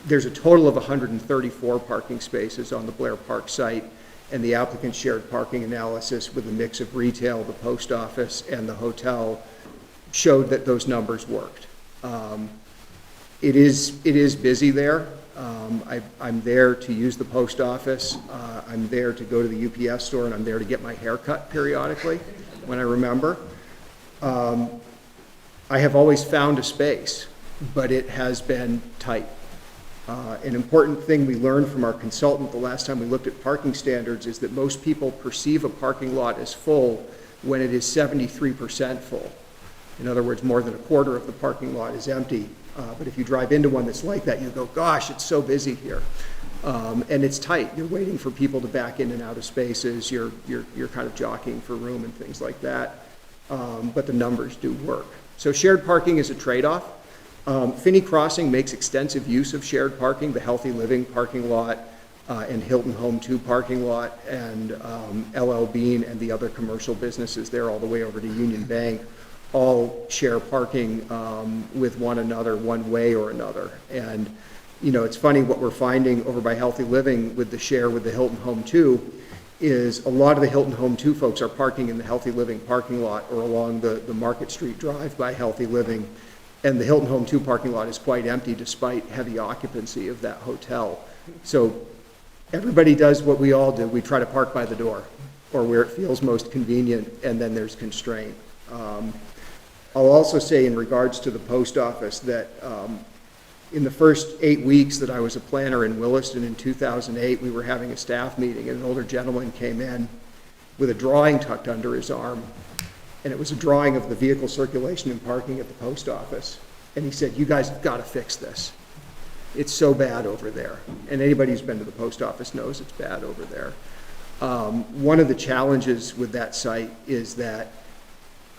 There's a total of 134 parking spaces on the Blair Park site, and the applicant shared parking analysis with a mix of retail, the post office, and the hotel showed that those numbers worked. It is busy there. I'm there to use the post office. I'm there to go to the UPS store, and I'm there to get my hair cut periodically when I remember. I have always found a space, but it has been tight. An important thing we learned from our consultant the last time we looked at parking standards is that most people perceive a parking lot as full when it is 73% full. In other words, more than a quarter of the parking lot is empty. But if you drive into one that's like that, you go, gosh, it's so busy here. And it's tight. You're waiting for people to back in and out of spaces. You're kind of jockeying for room and things like that. But the numbers do work. So shared parking is a trade-off. Finney Crossing makes extensive use of shared parking, the Healthy Living parking lot and Hilton Home 2 parking lot, and LL Bean and the other commercial businesses there all the way over to Union Bank all share parking with one another one way or another. And, you know, it's funny what we're finding over by Healthy Living with the share with the Hilton Home 2 is a lot of the Hilton Home 2 folks are parking in the Healthy Living parking lot or along the Market Street Drive by Healthy Living. And the Hilton Home 2 parking lot is quite empty despite heavy occupancy of that hotel. So everybody does what we all do. We try to park by the door or where it feels most convenient, and then there's constraint. I'll also say in regards to the post office that in the first 8 weeks that I was a planner in Williston in 2008, we were having a staff meeting, and an older gentleman came in with a drawing tucked under his arm, and it was a drawing of the vehicle circulation and parking at the post office. And he said, you guys have got to fix this. It's so bad over there. And anybody who's been to the post office knows it's bad over there. One of the challenges with that site is that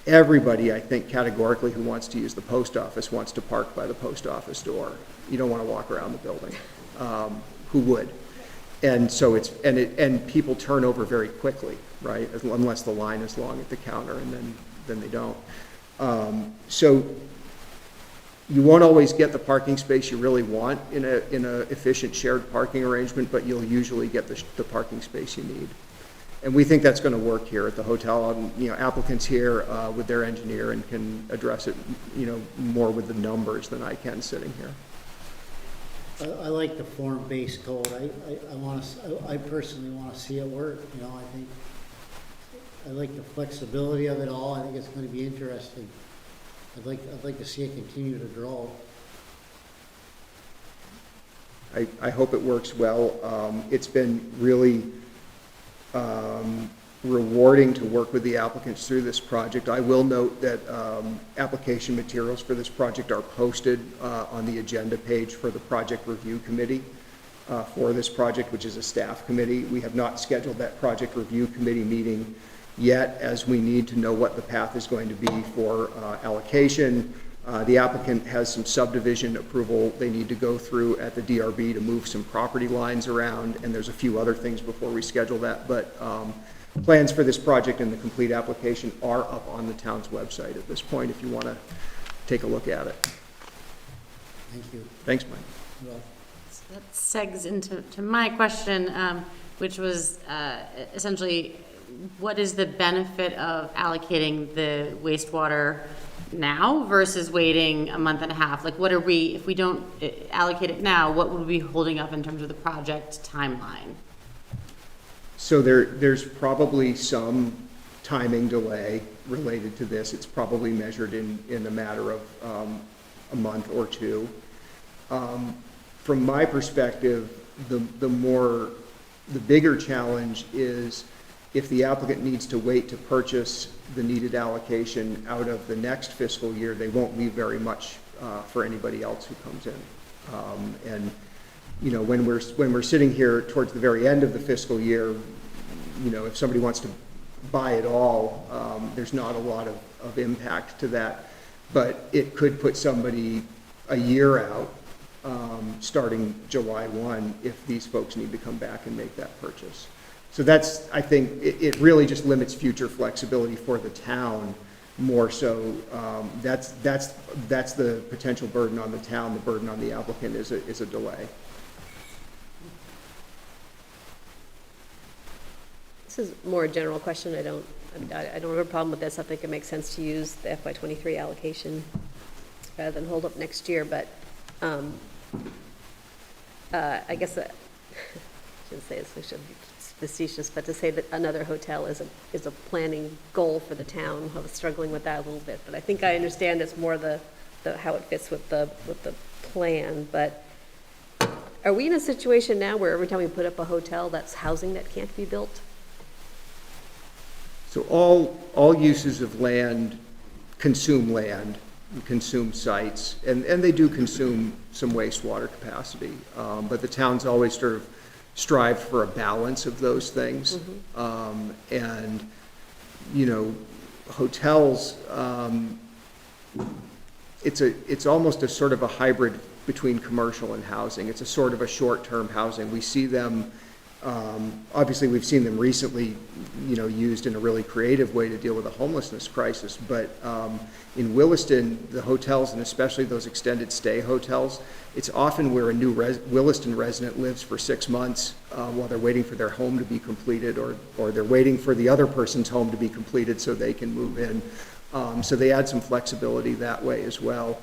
everybody, I think, categorically who wants to use the post office wants to park by the post office door. You don't want to walk around the building. Who would? And so and people turn over very quickly, right? Unless the line is long at the counter, and then they don't. So you won't always get the parking space you really want in a efficient shared parking arrangement, but you'll usually get the parking space you need. And we think that's going to work here at the hotel. You know, applicants here with their engineer and can address it, you know, more with the numbers than I can sitting here. I like the form-based code. I personally want to see it work. You know, I think I like the flexibility of it all. I think it's going to be interesting. I'd like to see it continue to grow. I hope it works well. It's been really rewarding to work with the applicants through this project. I will note that application materials for this project are posted on the agenda page for the project review committee for this project, which is a staff committee. We have not scheduled that project review committee meeting yet, as we need to know what the path is going to be for allocation. The applicant has some subdivision approval they need to go through at the DRB to move some property lines around, and there's a few other things before we schedule that. But plans for this project and the complete application are up on the town's website at this point if you want to take a look at it. Thank you. Thanks, Mike. Well, So that segs into my question, which was essentially, what is the benefit of allocating the wastewater now versus waiting a month and a half? Like, what are we, if we don't allocate it now, what would we be holding up in terms of the project timeline? So there's probably some timing delay related to this. It's probably measured in a matter of a month or two. From my perspective, the bigger challenge is if the applicant needs to wait to purchase the needed allocation out of the next fiscal year, they won't leave very much for anybody else who comes in. And you know, when we're sitting here towards the very end of the fiscal year, you know, if somebody wants to buy it all, there's not a lot of impact to that, but it could put somebody a year out, starting July 1, if these folks need to come back and make that purchase. So that's, I think, it really just limits future flexibility for the town more so. That's the potential burden on the town. The burden on the applicant is a delay. This is more a general question. I don't have a problem with this. I think it makes sense to use the FY23 allocation rather than hold up next year, but I guess I shouldn't say this, I should be facetious, but to say that another hotel is a planning goal for the town, I was struggling with that a little bit, but I think I understand it's more the how it fits with the plan. But are we in a situation now where every time we put up a hotel, that's housing that can't be built? So all uses of land consume sites, and they do consume some wastewater capacity. But the town's always sort of strived for a balance of those things. And, you know, hotels, it's almost a sort of a hybrid between commercial and housing. It's a sort of a short-term housing. We see them, obviously we've seen them recently, you know, used in a really creative way to deal with a homelessness crisis. But in Williston, the hotels, and especially those extended stay hotels, it's often where a new Williston resident lives for 6 months while they're waiting for their home to be completed, or they're waiting for the other person's home to be completed so they can move in. So they add some flexibility that way as well.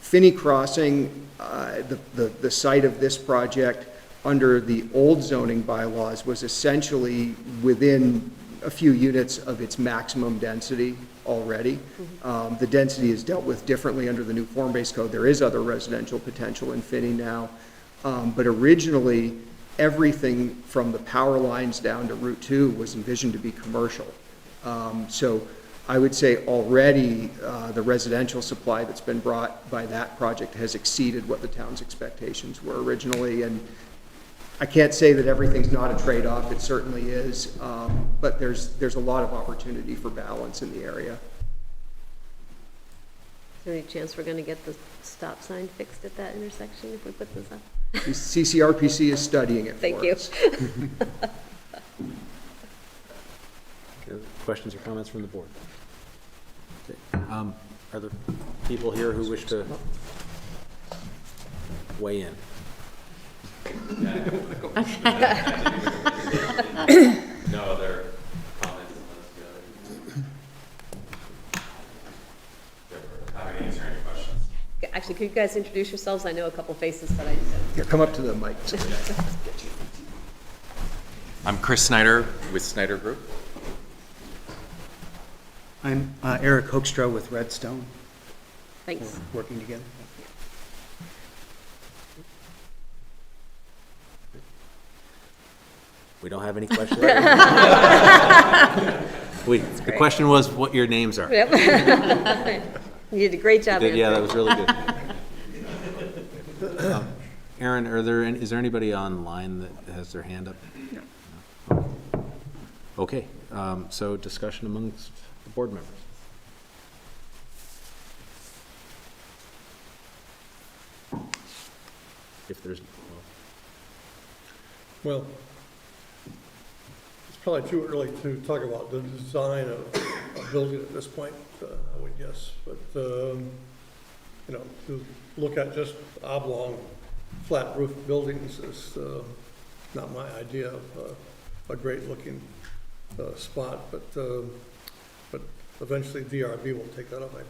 Finney Crossing, the site of this project, under the old zoning bylaws, was essentially within a few units of its maximum density already. The density is dealt with differently under the new form-based code. There is other residential potential in Finney now. But originally, everything from the power lines down to Route 2 was envisioned to be commercial. So I would say already the residential supply that's been brought by that project has exceeded what the town's expectations were originally. And I can't say that everything's not a trade-off. It certainly is, but there's a lot of opportunity for balance in the area. Is there any chance we're going to get the stop sign fixed at that intersection if we put this up? CCRPC is studying it Thank for you. us. Okay, questions or comments from the board? Okay. Are there people here who wish to weigh in? No other comments happy to answer any questions. Actually, could you guys introduce yourselves? I know a couple faces, but I just don't. Here, come up to the mic. I'm Chris Snyder with Snyder Group. I'm Eric Hoekstra with Redstone. Thanks. We're working together. We don't have any questions? The question was what your names are. Yep. You did a great job. Yeah, that was really good. Aaron, is there anybody online that has their hand up? No. Okay, so discussion amongst the board members. If there's, Well, it's probably too early to talk about the design of a building at this point, I would guess. But, you know, to look at just oblong, flat roof buildings is not my idea of a great looking spot. But eventually DRB will take that up, I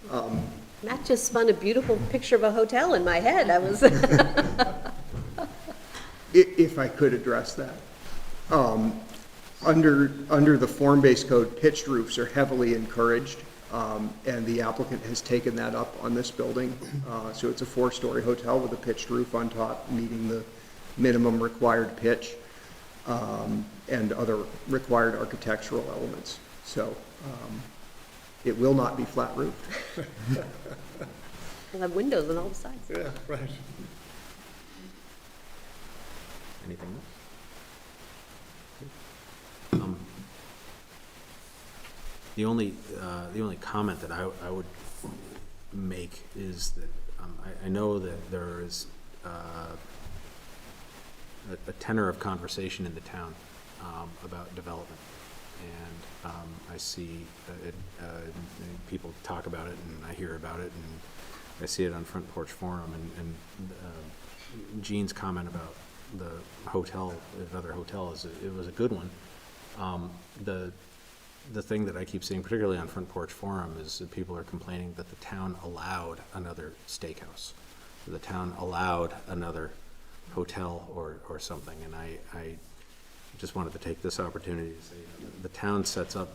presume. Matt just spun a beautiful picture of a hotel in my head. I was. If I could address that. Under the form-based code, pitched roofs are heavily encouraged, and the applicant has taken that up on this building. So it's a 4-story hotel with a pitched roof on top, meeting the minimum required pitch, and other required architectural elements. So it will not be flat roofed. We'll have windows on all the sides. Yeah, right. Anything else? The only comment that I would make is that I know that there is a tenor of conversation in the town about development, and I see people talk about it, and I hear about it, and I see it on Front Porch Forum, and Jean's comment about the hotel, another hotel, it was a good one. The thing that I keep seeing, particularly on Front Porch Forum, is that people are complaining that the town allowed another steakhouse. The town allowed another hotel or something, and I just wanted to take this opportunity to say, the town sets up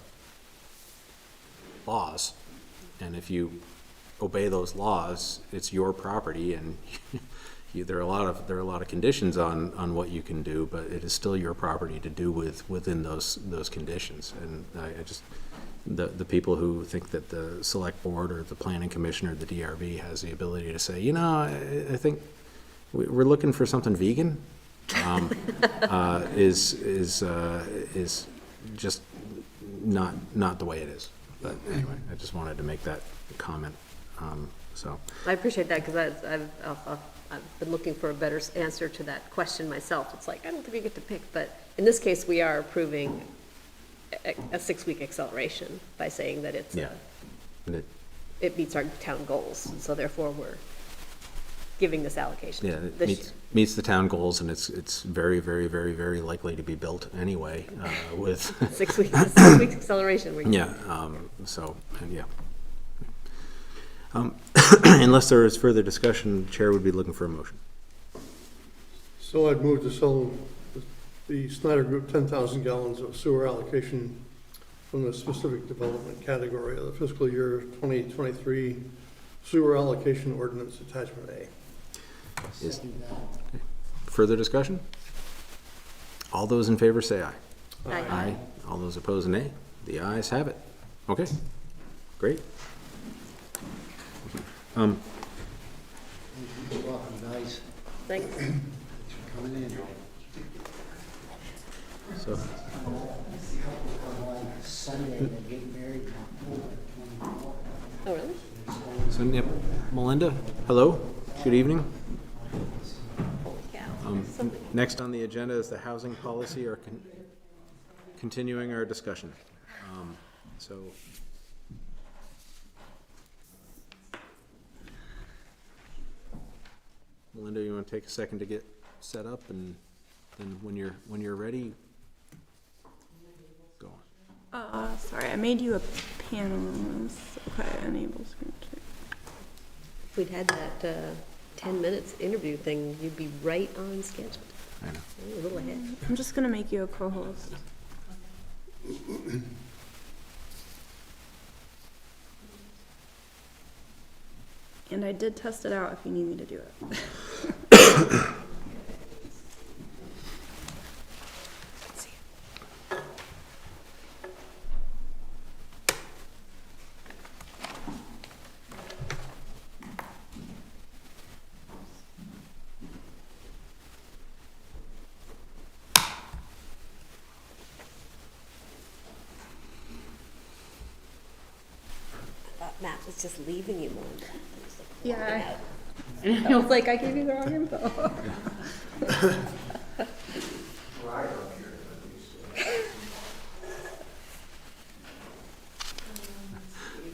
laws, and if you obey those laws, it's your property, and there are a lot of conditions on what you can do, but it is still your property to do within those conditions. And I just, the people who think that the select board or the planning commission or the DRB has the ability to say, I think we're looking for something vegan, is just not the way it is. But anyway, I just wanted to make that comment. So I appreciate that, because I've been looking for a better answer to that question myself. It's like, I don't think we get to pick, but in this case, we are approving a 6-week acceleration by saying that it's, it meets our town goals, so therefore we're giving this allocation this year. Meets the town goals, and it's very, very, very, very likely to be built anyway, with 6 weeks acceleration. Unless there is further discussion, the chair would be looking for a motion. So I'd move to sell the Snyder Group 10,000 gallons of sewer allocation from the specific development category of the fiscal year 2023 sewer allocation ordinance attachment A. Further discussion? All those in favor say aye. Aye. All those opposed, nay. The ayes have it. Okay, great. Welcome, guys. Thanks. Thanks for coming in. So, On Sunday, they're getting married on October 24th. Oh, really? yep, Melinda, hello, good evening. Yeah. Next on the agenda is the housing policy, or continuing our discussion. So, Melinda, you want to take a second to get set up, and then when you're ready, go on. Sorry, I made you a panelist. Okay, enable screen share. If we'd had that 10 minutes interview thing, you'd be right on schedule. I know. A little ahead. I'm just gonna make you a co-host. And I did test it out if you need me to do it. Matt was just leaving you, Melinda. Yeah. And I was like, I gave you the wrong info.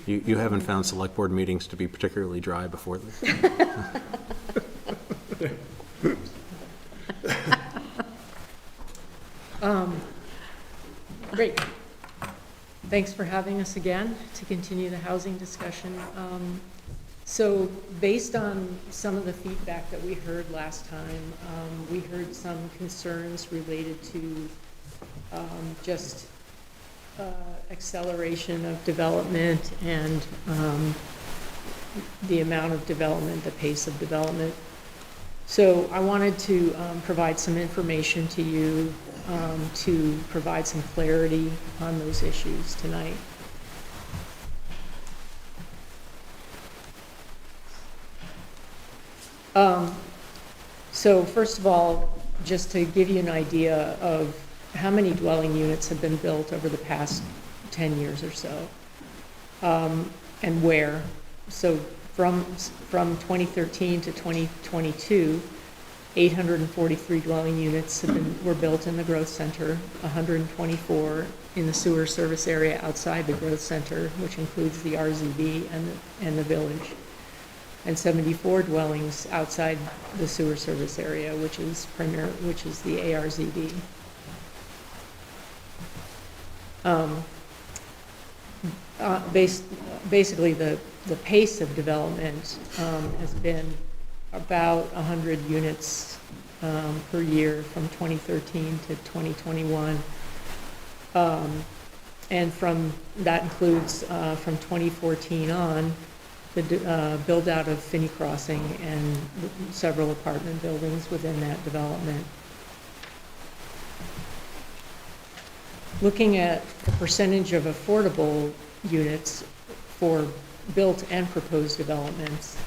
You haven't found select board meetings to be particularly dry before this? Great. Thanks for having us again to continue the housing discussion. So based on some of the feedback that we heard last time, we heard some concerns related to just acceleration of development and the amount of development, the pace of development. So I wanted to provide some information to you to provide some clarity on those issues tonight. So first of all, just to give you an idea of how many dwelling units have been built over the past 10 years or so, and where. So from 2013 to 2022, 843 dwelling units were built in the growth center, 124 in the sewer service area outside the growth center, which includes the RZB and the village, and 74 dwellings outside the sewer service area, which is the ARZB. Basically, the pace of development has been about 100 units per year from 2013 to 2021. And that includes from 2014 on, the build out of Finney Crossing and several apartment buildings within that development. Looking at the percentage of affordable units for built and proposed developments,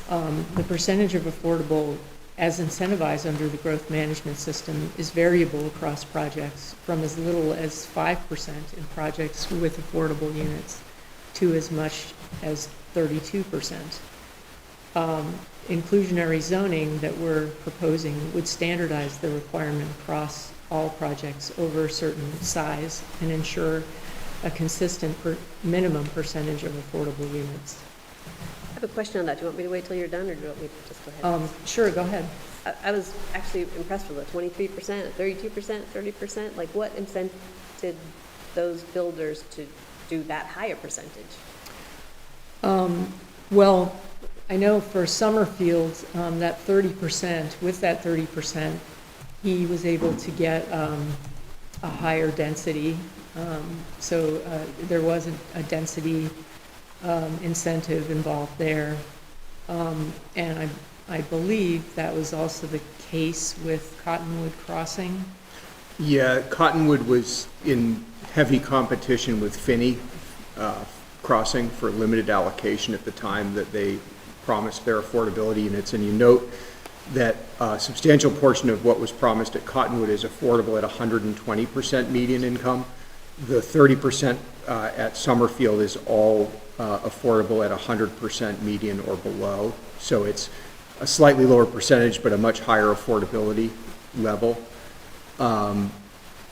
the percentage of affordable as incentivized under the growth management system is variable across projects from as little as 5% in projects with affordable units to as much as 32%. Inclusionary zoning that we're proposing would standardize the requirement across all projects over a certain size and ensure a consistent minimum percentage of affordable units. I have a question on that. Do you want me to wait till you're done, or do you want me to just go ahead? Sure, go ahead. I was actually impressed with the 23%, 32%, 30%. Like, what incented those builders to do that higher percentage? Well, I know for Summerfield, that 30%, with that 30%, he was able to get a higher density. So there was a density incentive involved there. And I believe that was also the case with Cottonwood Crossing. Yeah, Cottonwood was in heavy competition with Finney Crossing for limited allocation at the time that they promised their affordability units. And you note that a substantial portion of what was promised at Cottonwood is affordable at 120% median income. The 30% at Summerfield is all affordable at 100% median or below. So it's a slightly lower percentage, but a much higher affordability level.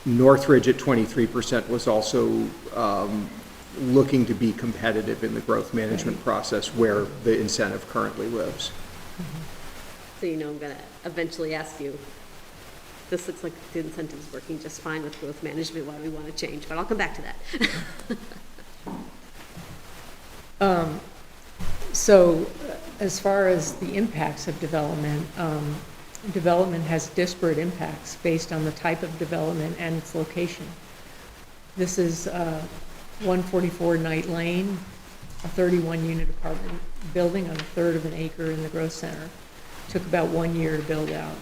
Northridge at 23% was also looking to be competitive in the growth management process where the incentive currently lives. So you know I'm going to eventually ask you, this looks like the incentive is working just fine with growth management, why do we want to change? But I'll come back to that. So as far as the impacts of development, development has disparate impacts based on the type of development and its location. This is 144 Knight Lane, a 31-unit apartment building on a third of an acre in the growth center. Took about 1 year to build out.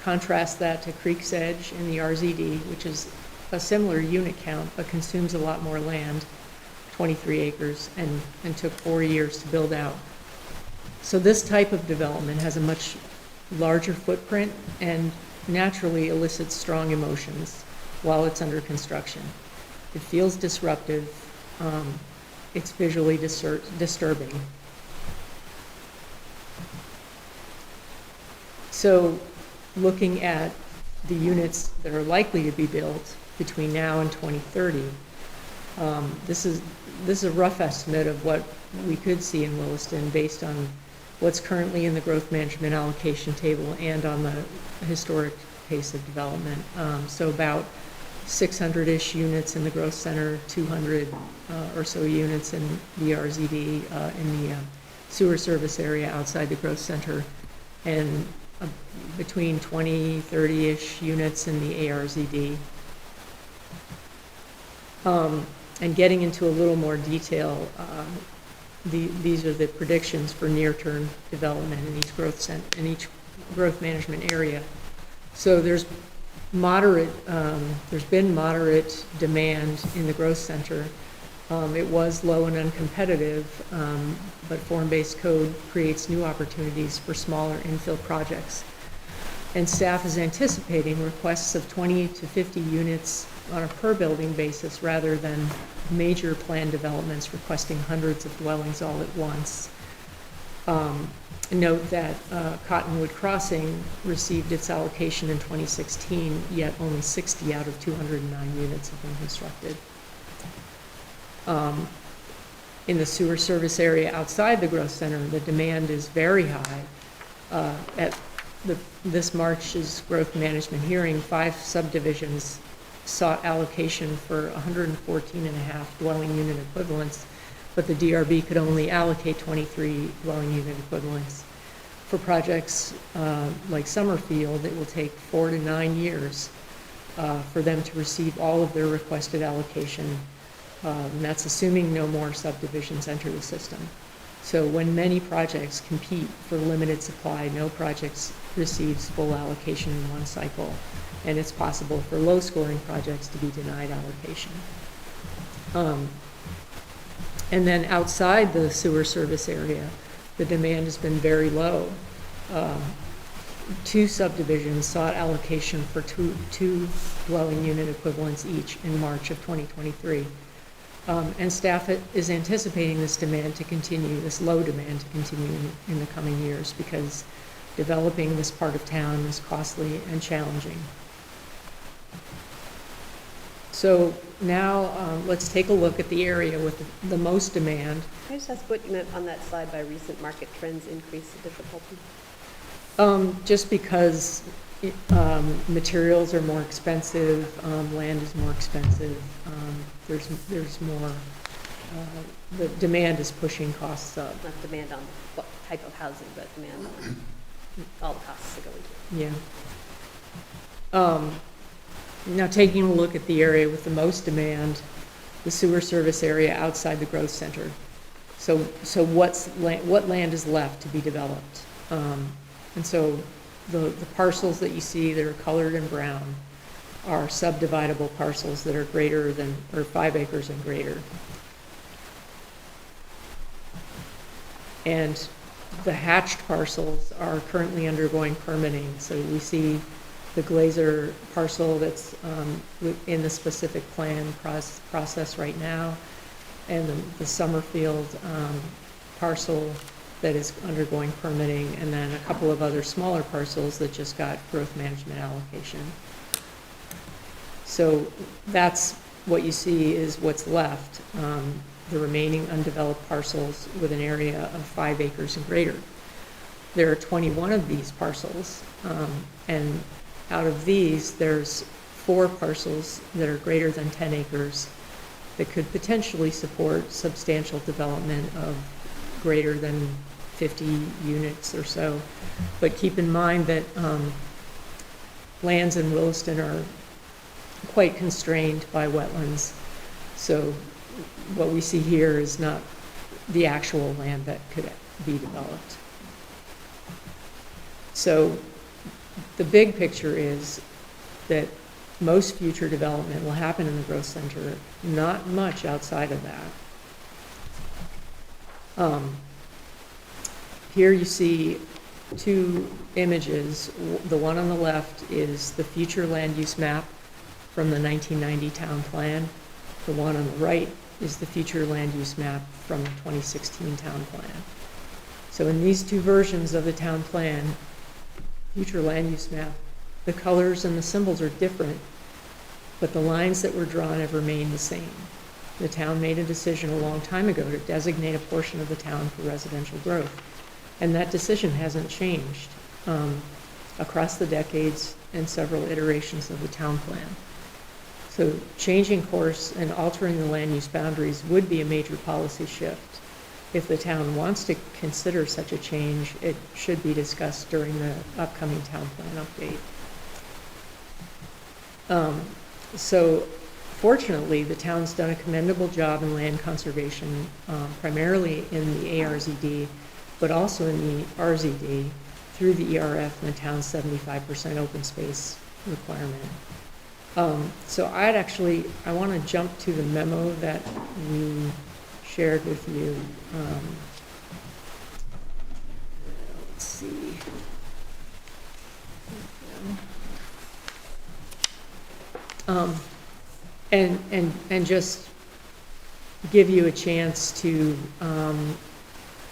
Contrast that to Creek's Edge in the RZD, which is a similar unit count, but consumes a lot more land, 23 acres, and took 4 years to build out. So this type of development has a much larger footprint and naturally elicits strong emotions while it's under construction. It feels disruptive. It's visually disturbing. So looking at the units that are likely to be built between now and 2030, this is a rough estimate of what we could see in Williston based on what's currently in the growth management allocation table and on the historic pace of development. So about 600-ish units in the growth center, 200 or so units in the RZD, in the sewer service area outside the growth center, and between 20, 30-ish units in the ARZD. And getting into a little more detail, these are the predictions for near-term development in each growth management area. So there's been moderate demand in the growth center. It was low and uncompetitive, but form-based code creates new opportunities for smaller infill projects. And staff is anticipating requests of 20 to 50 units on a per building basis rather than major planned developments requesting hundreds of dwellings all at once. Note that Cottonwood Crossing received its allocation in 2016, yet only 60 out of 209 units have been constructed. In the sewer service area outside the growth center, the demand is very high. At this March's growth management hearing, 5 subdivisions sought allocation for 114.5 dwelling unit equivalents, but the DRB could only allocate 23 dwelling unit equivalents. For projects like Summerfield, it will take 4 to 9 years for them to receive all of their requested allocation. And that's assuming no more subdivisions enter the system. So when many projects compete for limited supply, no project receives full allocation in one cycle. And it's possible for low-scoring projects to be denied allocation. And then outside the sewer service area, the demand has been very low. 2 subdivisions sought allocation for two dwelling unit equivalents each in March of 2023. And staff is anticipating this demand to continue, this low demand to continue in the coming years because developing this part of town is costly and challenging. So now let's take a look at the area with the most demand. Can I just ask what you meant on that slide by recent market trends increase the difficulty? Just because materials are more expensive, land is more expensive, there's more, the demand is pushing costs up. Not demand on what type of housing, but demand on all the costs that go into it. Yeah. Now taking a look at the area with the most demand, the sewer service area outside the growth center. So what land is left to be developed? And so the parcels that you see that are colored in brown are subdividable parcels that are greater than, or 5 acres and greater. And the hatched parcels are currently undergoing permitting. So we see the Glazer parcel that's in the specific plan process right now, and the Summerfield parcel that is undergoing permitting, and then a couple of other smaller parcels that just got growth management allocation. So that's what you see is what's left, the remaining undeveloped parcels with an area of 5 acres and greater. There are 21 of these parcels, and out of these, there's 4 parcels that are greater than 10 acres that could potentially support substantial development of greater than 50 units or so. But keep in mind that lands in Williston are quite constrained by wetlands. So what we see here is not the actual land that could be developed. So the big picture is that most future development will happen in the growth center, not much outside of that. Here you see 2 images. The one on the left is the future land use map from the 1990 town plan. The one on the right is the future land use map from the 2016 town plan. So in these 2 versions of the town plan, future land use map, the colors and the symbols are different, but the lines that were drawn have remained the same. The town made a decision a long time ago to designate a portion of the town for residential growth, and that decision hasn't changed across the decades and several iterations of the town plan. So changing course and altering the land use boundaries would be a major policy shift. if the town wants to consider such a change, it should be discussed during the upcoming town plan update. So fortunately, the town's done a commendable job in land conservation, primarily in the ARZD, but also in the RZD through the ERF and the town's 75% open space requirement. So I want to jump to the memo that we shared with you. Let's see. And just give you a chance to,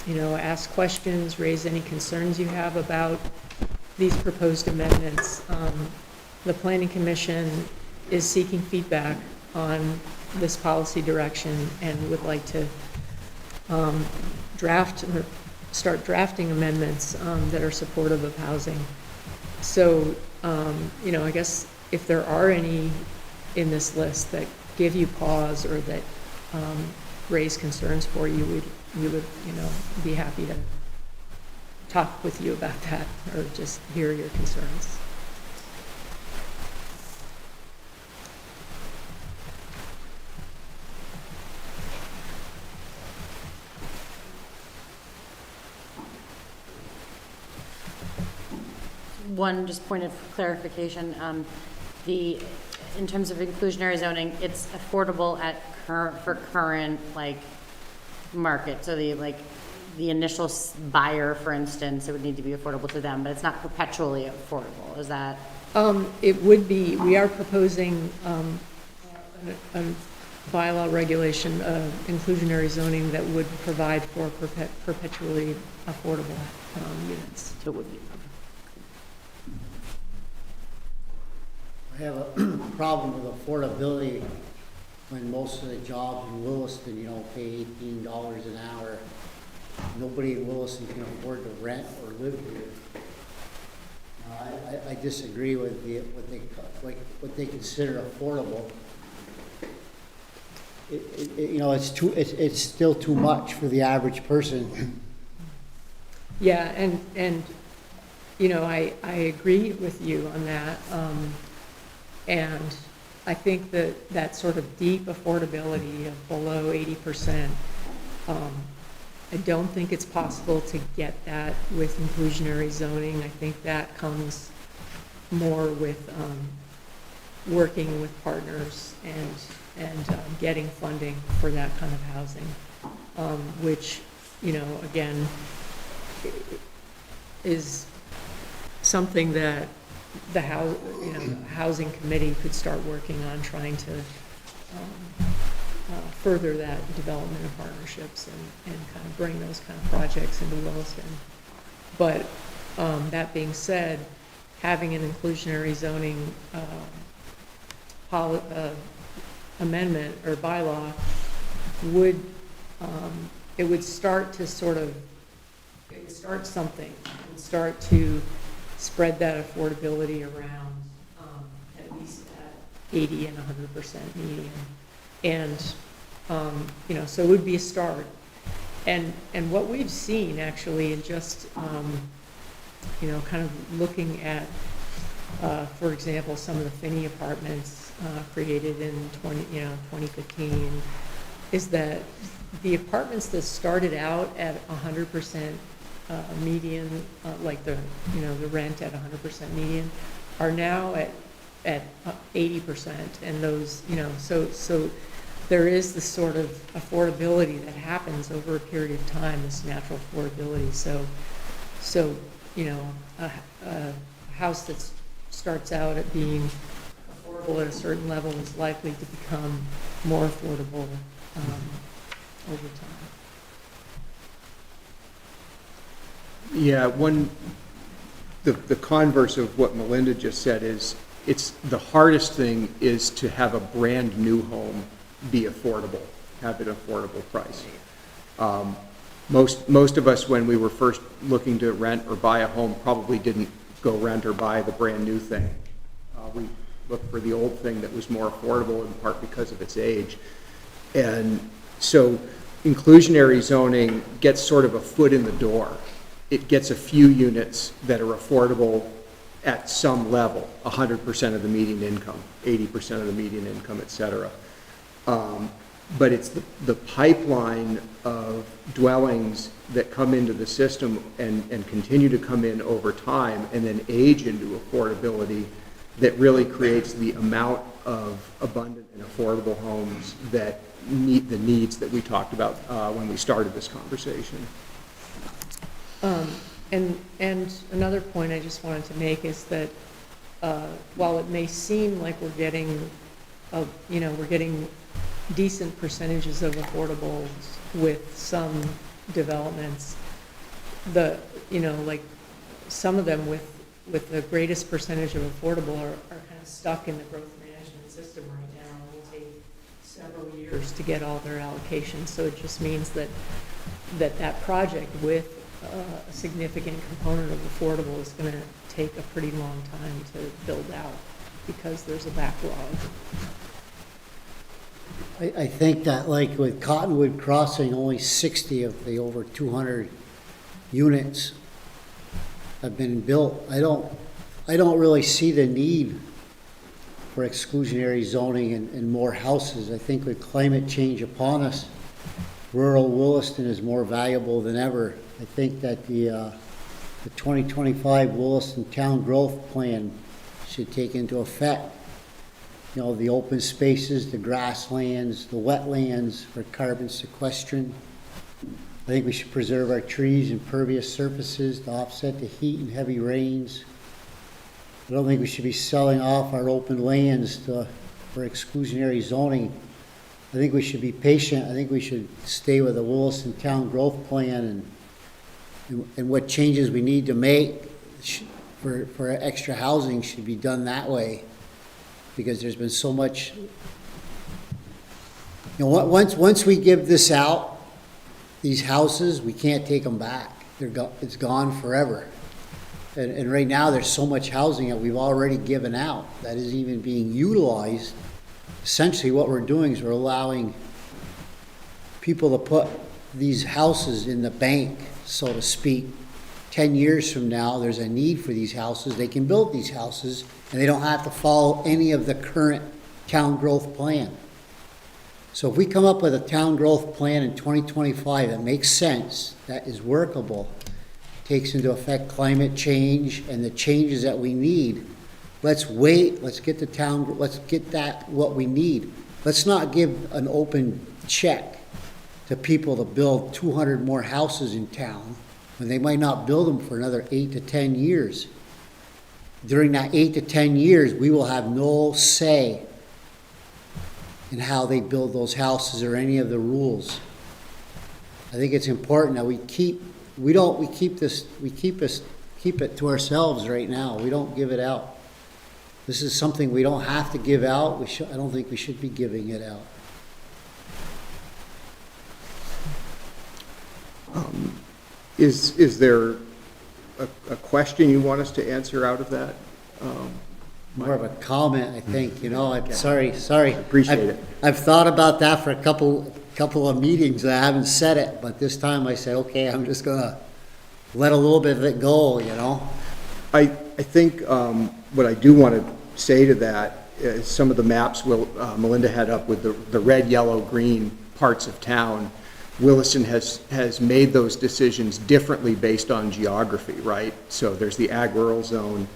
ask questions, raise any concerns you have about these proposed amendments. The Planning Commission is seeking feedback on this policy direction and would like to start drafting amendments that are supportive of housing. So, I guess if there are any in this list that give you pause or that raise concerns for you, we would, be happy to talk with you about that or just hear your concerns. One just point of clarification, in terms of inclusionary zoning, it's affordable at for current, market. So the initial buyer, for instance, it would need to be affordable to them, but it's not perpetually affordable. Is that? It would be, we are proposing a bylaw regulation of inclusionary zoning that would provide for perpetually affordable units. So it would be. I have a problem with affordability when most of the jobs in Williston, pay $18 an hour. Nobody in Williston can afford to rent or live here. I disagree with what they consider affordable. It's still too much for the average person. Yeah, and I agree with you on that. And I think that sort of deep affordability of below 80%, I don't think it's possible to get that with inclusionary zoning. I think that comes more with working with partners and getting funding for that kind of housing, which, again, is something that the housing committee could start working on, trying to further that development of partnerships and kind of bring those kind of projects into Williston. But that being said, having an inclusionary zoning amendment or bylaw would, it would start to start something. It would start to spread that affordability around at least at 80 and 100% median. And, so it would be a start. And what we've seen actually in just, kind of looking at, for example, some of the Finney apartments created in 2015, is that the apartments that started out at 100% median, the rent at 100% median, are now at 80%, and those, so there is this sort of affordability that happens over a period of time, this natural affordability. So a house that starts out at being affordable at a certain level is likely to become more affordable over time. Yeah, the converse of what Melinda just said is, it's the hardest thing is to have a brand new home be affordable, have an affordable price. Most of us, when we were first looking to rent or buy a home, probably didn't go rent or buy the brand new thing. We looked for the old thing that was more affordable, in part because of its age. And so inclusionary zoning gets sort of a foot in the door. It gets a few units that are affordable at some level, 100% of the median income, 80% of the median income, et cetera. But it's the pipeline of dwellings that come into the system and continue to come in over time and then age into affordability that really creates the amount of abundant and affordable homes that meet the needs that we talked about when we started this conversation. And another point I just wanted to make is that while it may seem like we're getting decent percentages of affordables with some developments, like some of them with the greatest percentage of affordable are kind of stuck in the growth management system right now. It will take several years to get all their allocations. So it just means that project with a significant component of affordable is going to take a pretty long time to build out because there's a backlog. I think that like with Cottonwood Crossing, only 60 of the over 200 units have been built. I don't really see the need for exclusionary zoning and more houses. I think with climate change upon us, rural Williston is more valuable than ever. I think that the 2025 Williston Town Growth Plan should take into effect, the open spaces, the grasslands, the wetlands for carbon sequestration. I think we should preserve our trees and pervious surfaces to offset the heat and heavy rains. I don't think we should be selling off our open lands for exclusionary zoning. I think we should be patient. I think we should stay with the Williston Town Growth Plan and what changes we need to make for extra housing should be done that way. Because there's been so much, once we give this out, these houses, we can't take them back. It's gone forever. And right now, there's so much housing that we've already given out that isn't even being utilized. Essentially, what we're doing is we're allowing people to put these houses in the bank, so to speak. 10 years from now, there's a need for these houses. They can build these houses, and they don't have to follow any of the current town growth plan. So if we come up with a town growth plan in 2025 that makes sense, that is workable, takes into effect climate change and the changes that we need, let's wait, let's get that what we need. Let's not give an open check to people to build 200 more houses in town when they might not build them for another 8 to 10 years. During that 8 to 10 years, we will have no say in how they build those houses or any of the rules. I think it's important that we keep it to ourselves right now. We don't give it out. This is something we don't have to give out. I don't think we should be giving it out. Is there a question you want us to answer out of that? More of a comment, I think, I'm sorry. I appreciate it. I've thought about that for a couple of meetings. I haven't said it, but this time I said, okay, I'm just gonna let a little bit of it go, I think what I do want to say to that is some of the maps Melinda had up with the red, yellow, green parts of town. Williston has made those decisions differently based on geography, right? So there's the ag rural zone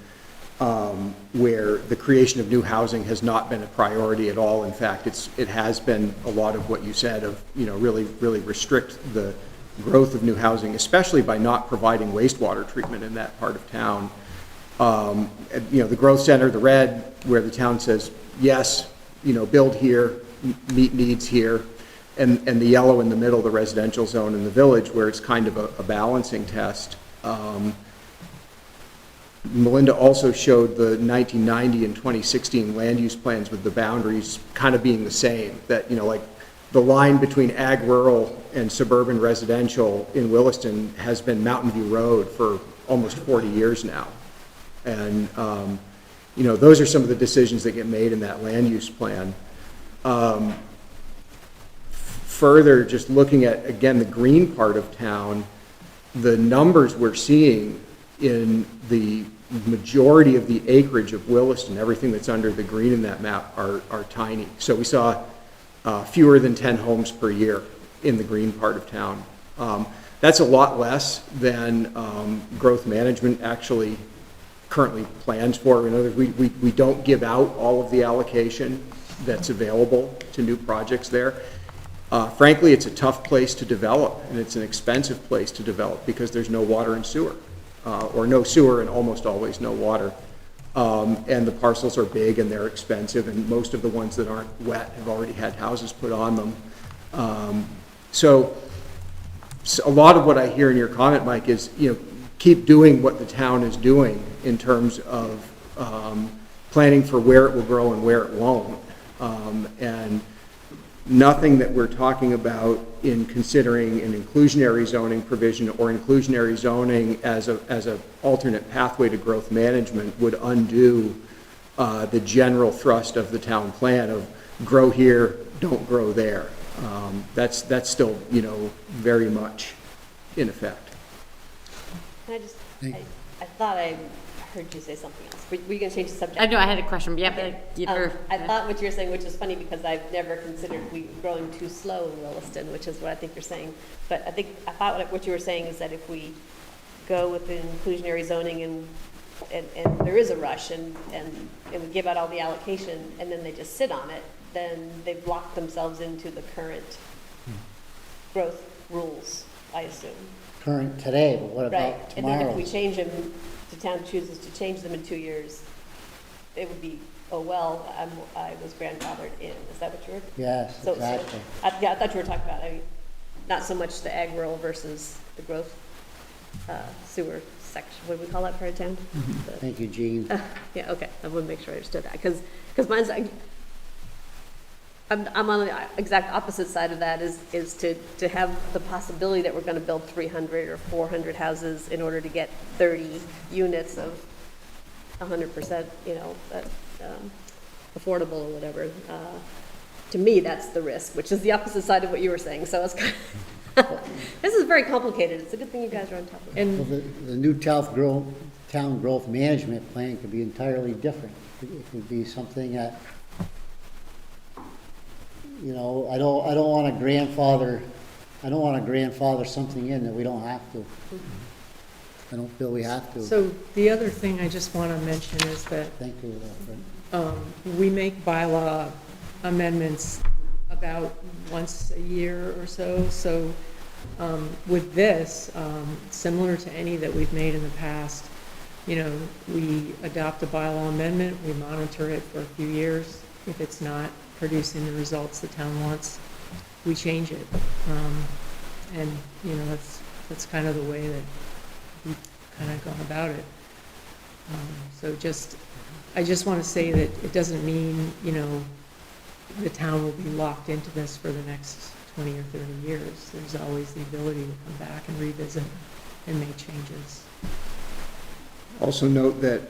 where the creation of new housing has not been a priority at all. In fact, it has been a lot of what you said of, really restrict the growth of new housing, especially by not providing wastewater treatment in that part of town. The growth center, the red, where the town says, yes, build here, meet needs here. And the yellow in the middle, the residential zone in the village, where it's kind of a balancing test. Melinda also showed the 1990 and 2016 land use plans with the boundaries kind of being the same. That, like the line between ag rural and suburban residential in Williston has been Mountain View Road for almost 40 years now. And, those are some of the decisions that get made in that land use plan. further, just looking at, again, the green part of town, the numbers we're seeing in the majority of the acreage of Williston, everything that's under the green in that map are tiny. So we saw fewer than 10 homes per year in the green part of town. That's a lot less than growth management actually currently plans for. In other words, we don't give out all of the allocation that's available to new projects there. Frankly, it's a tough place to develop, and it's an expensive place to develop because there's no water and sewer, or no sewer and almost always no water. And the parcels are big and they're expensive, and most of the ones that aren't wet have already had houses put on them. So a lot of what I hear in your comment, Mike, is, keep doing what the town is doing in terms of planning for where it will grow and where it won't. And nothing that we're talking about in considering an inclusionary zoning provision or inclusionary zoning as a alternate pathway to growth management would undo the general thrust of the town plan of grow here, don't grow there. That's still, very much in effect. I thought I heard you say something else. Were you going to change the subject? I know, I had a question, but I thought what you were saying, which is funny because I've never considered we growing too slow in Williston, which is what I think you're saying. But I thought what you were saying is that if we go with the inclusionary zoning and there is a rush and we give out all the allocation and then they just sit on it, then they've locked themselves into the current growth rules, I assume. Current today, but what Right, about and then tomorrow? if we change them, the town chooses to change them in 2 years, it would be, oh, well, I was grandfathered in. Is that what you were? Yes, So, exactly. I thought you were talking about, not so much the ag rural versus the growth sewer section. What do we call that part of town? Thank you, Gene. Yeah, okay, I want to make sure I understood that, because mine's, I'm on the exact opposite side of that, is to have the possibility that we're going to build 300 or 400 houses in order to get 30 units of 100%, affordable or whatever. To me, that's the risk, which is the opposite side of what you were saying. So it's kind of this is very complicated. It's a good thing you guys are on top of it. Well, the new town growth management plan could be entirely different. It could be something that, I don't want to grandfather something in that we don't have to. I don't feel we have to. So the other thing I just want to mention is that Thank you, we make bylaw amendments about once a year or so. So with this, similar to any that we've made in the past, we adopt a bylaw amendment, we monitor it for a few years. If it's not producing the results the town wants, we change it. And, that's kind of the way that we've kind of gone about it. I just want to say that it doesn't mean, the town will be locked into this for the next 20 or 30 years. There's always the ability to come back and revisit and make changes. Also note that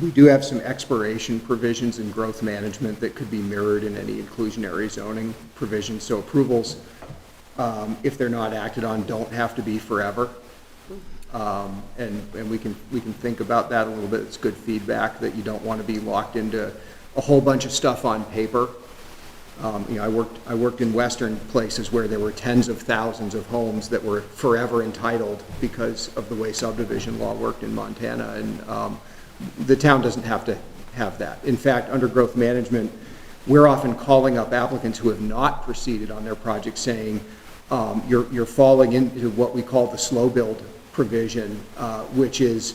we do have some expiration provisions in growth management that could be mirrored in any inclusionary zoning provisions. So approvals, if they're not acted on, don't have to be forever. And we can think about that a little bit. It's good feedback that you don't want to be locked into a whole bunch of stuff on paper. I worked in western places where there were tens of thousands of homes that were forever entitled because of the way subdivision law worked in Montana, and the town doesn't have to have that. In fact, under growth management, we're often calling up applicants who have not proceeded on their project saying, you're falling into what we call the slow build provision, which is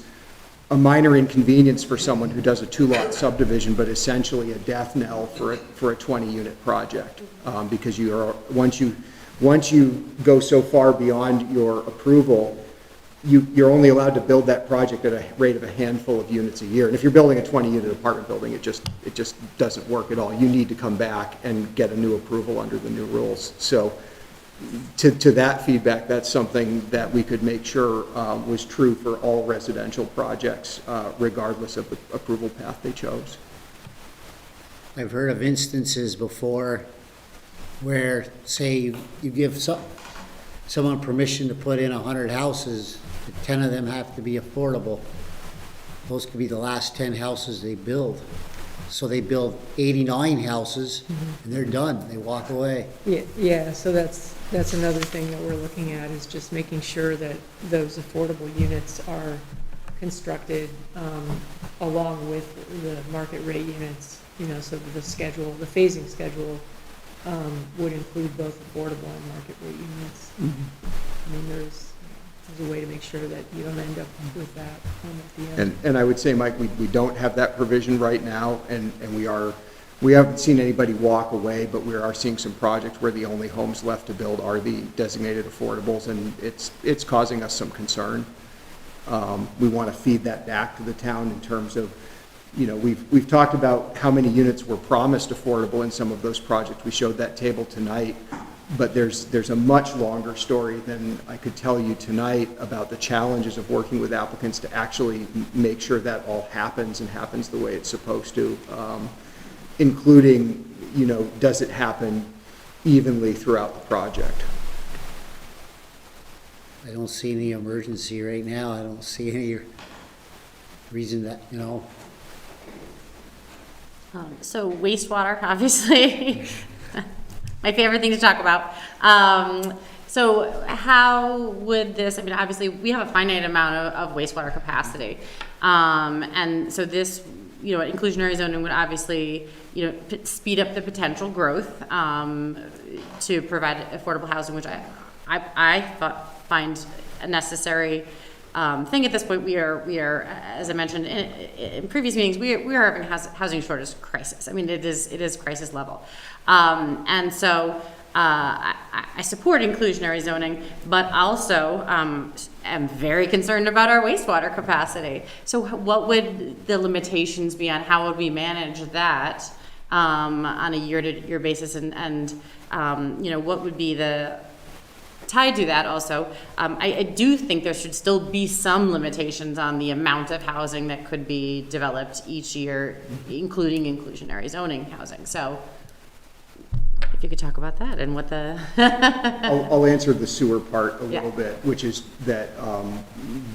a minor inconvenience for someone who does a 2-lot subdivision, but essentially a death knell for a 20-unit project, because once you go so far beyond your approval, you're only allowed to build that project at a rate of a handful of units a year. And if you're building a 20-unit apartment building, it just doesn't work at all. You need to come back and get a new approval under the new rules. So to that feedback, that's something that we could make sure was true for all residential projects, regardless of the approval path they chose. I've heard of instances before where, say, you give someone permission to put in 100 houses, 10 of them have to be affordable. Those could be the last 10 houses they build. So they build 89 houses, and they're done, they walk away. Yeah, so that's another thing that we're looking at, is just making sure that those affordable units are constructed along with the market rate units, you know, so that the schedule, the phasing schedule would include both affordable and market rate units. I mean, there's a way to make sure that you don't end up with that at the end. And I would say, Mike, we don't have that provision right now, and we haven't seen anybody walk away, but we are seeing some projects where the only homes left to build are the designated affordables, and it's causing us some concern. We want to feed that back to the town in terms of, you know, we've talked about how many units were promised affordable in some of those projects. We showed that table tonight, but there's a much longer story than I could tell you tonight about the challenges of working with applicants to actually make sure that all happens and happens the way it's supposed to, including, you know, does it happen evenly throughout the project? I don't see any emergency right now. I don't see any reason that, you know. So wastewater, obviously, my favorite thing to talk about. So how would this, I mean, obviously, we have a finite amount of wastewater capacity. And so this, you know, inclusionary zoning would obviously, you know, speed up the potential growth to provide affordable housing, which I find a necessary thing at this point. We are, as I mentioned in previous meetings, we are having a housing shortage crisis. I mean, it is crisis level. And so I support inclusionary zoning, but also am very concerned about our wastewater capacity. So what would the limitations be on how would we manage that on a year-to-year basis, and you know, what would be the tied to that also, I do think there should still be some limitations on the amount of housing that could be developed each year, including inclusionary zoning housing. So if you could talk about that and what the... I'll answer the sewer part a little Yeah. bit, which is that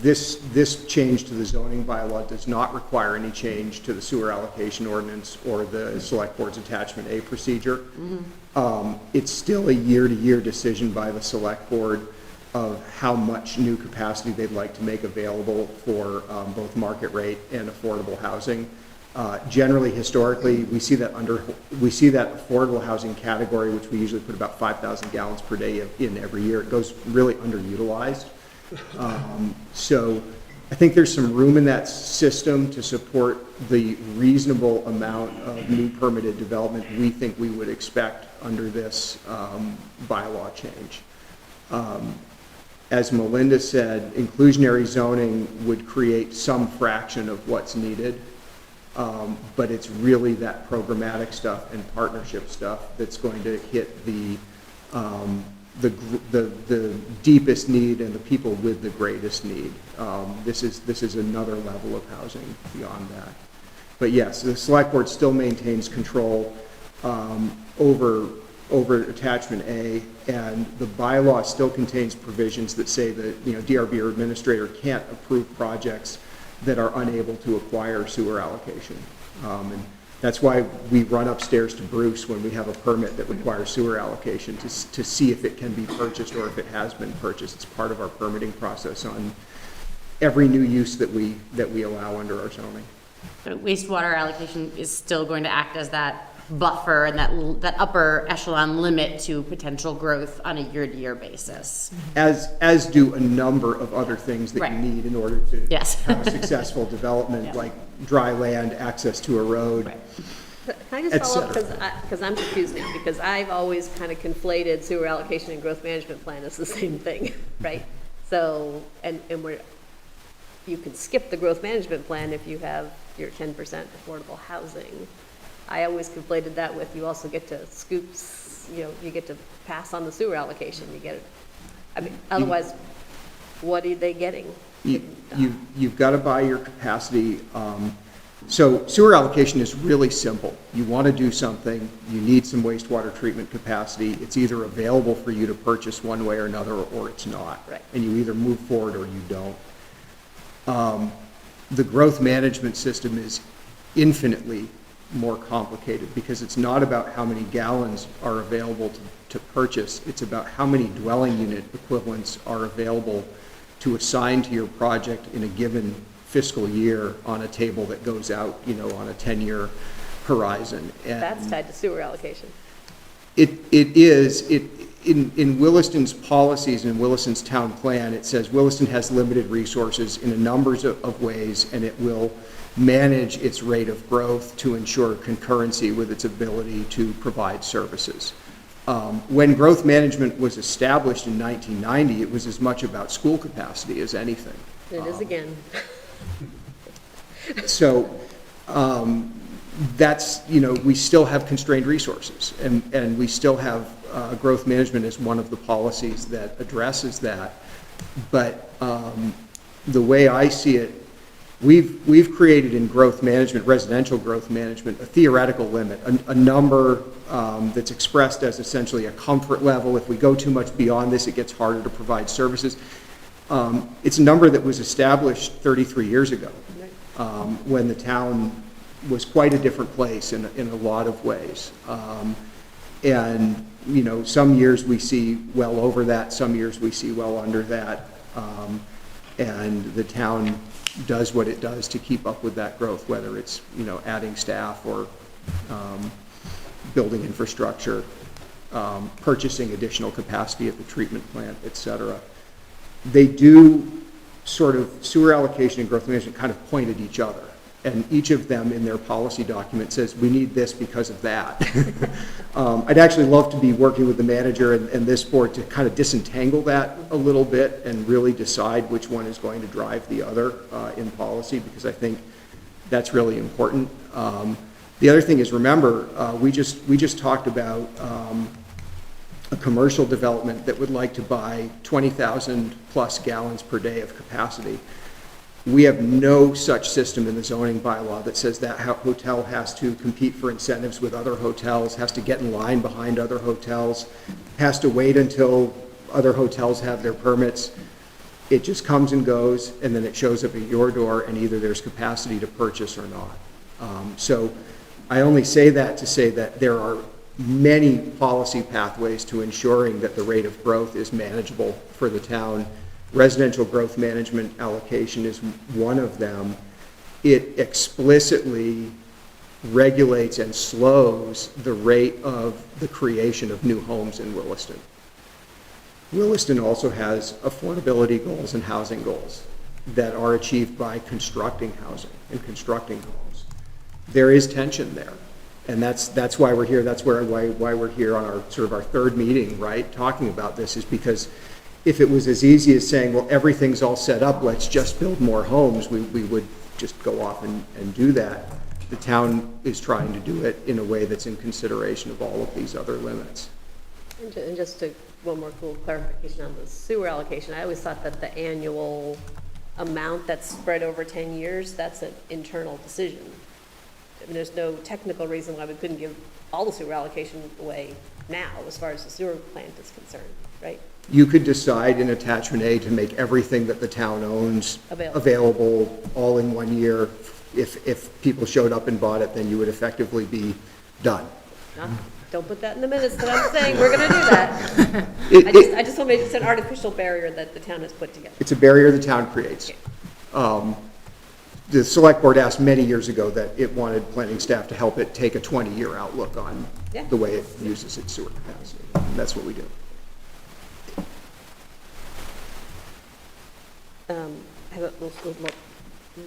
this change to the zoning bylaw does not require any change to the sewer allocation ordinance or the select board's attachment A procedure. It's still a year-to-year decision by the select board of how much new capacity they'd like to make available for both market rate and affordable housing. Generally, historically, we see that affordable housing category, which we usually put about 5,000 gallons per day in every year. It goes really underutilized. So I think there's some room in that system to support the reasonable amount of new permitted development we think we would expect under this bylaw change. As Melinda said, inclusionary zoning would create some fraction of what's needed. But it's really that programmatic stuff and partnership stuff that's going to hit the deepest need and the people with the greatest need. This is another level of housing beyond that. But yes, the select board still maintains control over attachment A, and the bylaw still contains provisions that say that, you know, DRB or administrator can't approve projects that are unable to acquire sewer allocation. And that's why we run upstairs to Bruce when we have a permit that requires sewer allocation to see if it can be purchased or if it has been purchased. It's part of our permitting process on every new use that we allow under our zoning. But wastewater allocation is still going to act as that buffer and that upper echelon limit to potential growth on a year-to-year basis. As do a number of other things that Right. you need in order to Yes. have a successful development, Yeah. like dry land, access to a road. Right. Can I just follow up, cetera. because I'm confused now, because I've always kind of conflated sewer allocation and growth management plan as the same thing, right? So, and you can skip the growth management plan if you have your 10% affordable housing. I always conflated that with, you also get to scoops, you know, you get to pass on the sewer allocation, you get it. I mean, otherwise, what are they getting? You've got to buy your capacity So sewer allocation is really simple. You want to do something, you need some wastewater treatment capacity. It's either available for you to purchase one way or another, or it's not. Right. And you either move forward or you don't. The growth management system is infinitely more complicated because it's not about how many gallons are available to purchase. It's about how many dwelling unit equivalents are available to assign to your project in a given fiscal year on a table that goes out, on a 10-year horizon. And That's tied to sewer allocation. it is, in Williston's policies and Williston's town plan, it says Williston has limited resources in a number of ways, and it will manage its rate of growth to ensure concurrency with its ability to provide services. When growth management was established in 1990, it was as much about school capacity as anything. It is again. So that's, we still have constrained resources, and we still have growth management as one of the policies that addresses that. But the way I see it, we've created in growth management, residential growth management, a theoretical limit, a number that's expressed as essentially a comfort level. If we go too much beyond this, it gets harder to provide services. It's a number that was established 33 years ago, when the town was quite a different place in a lot of ways. And, some years we see well over that, some years we see well under that. And the town does what it does to keep up with that growth, whether it's, adding staff or building infrastructure, purchasing additional capacity at the treatment plant, et cetera. They do sort of, sewer allocation and growth management kind of point at each other. And each of them in their policy document says, we need this because of that. I'd actually love to be working with the manager and this board to kind of disentangle that a little bit and really decide which one is going to drive the other in policy, because I think that's really important. The other thing is, remember, we just talked about a commercial development that would like to buy 20,000 plus gallons per day of capacity. We have no such system in the zoning bylaw that says that hotel has to compete for incentives with other hotels, has to get in line behind other hotels, has to wait until other hotels have their permits. It just comes and goes, and then it shows up at your door, and either there's capacity to purchase or not. So I only say that to say that there are many policy pathways to ensuring that the rate of growth is manageable for the town. Residential growth management allocation is one of them. It explicitly regulates and slows the rate of the creation of new homes in Williston. Williston also has affordability goals and housing goals that are achieved by constructing housing and constructing homes. There is tension there, and that's why we're here. That's why we're here on our sort of our third meeting, right, talking about this, is because if it was as easy as saying, well, everything's all set up, let's just build more homes, we would just go off and do that. The town is trying to do it in a way that's in consideration of all of these other limits. And just one more cool clarification on the sewer allocation. I always thought that the annual amount that's spread over 10 years, that's an internal decision. I mean, there's no technical reason why we couldn't give all the sewer allocation away now, as far as the sewer plant is concerned, right? You could decide in attachment A to make everything that the town owns available all in 1 year. If people showed up and bought it, then you would effectively be done. Don't put that in the minutes that I'm saying we're going to do that. I just want to make it's an artificial barrier that the town has put together. It's a barrier the town creates. The select board asked many years ago that it wanted planning staff to help it take a 20-year outlook on the way it uses its sewer capacity. And that's what we do. I have a little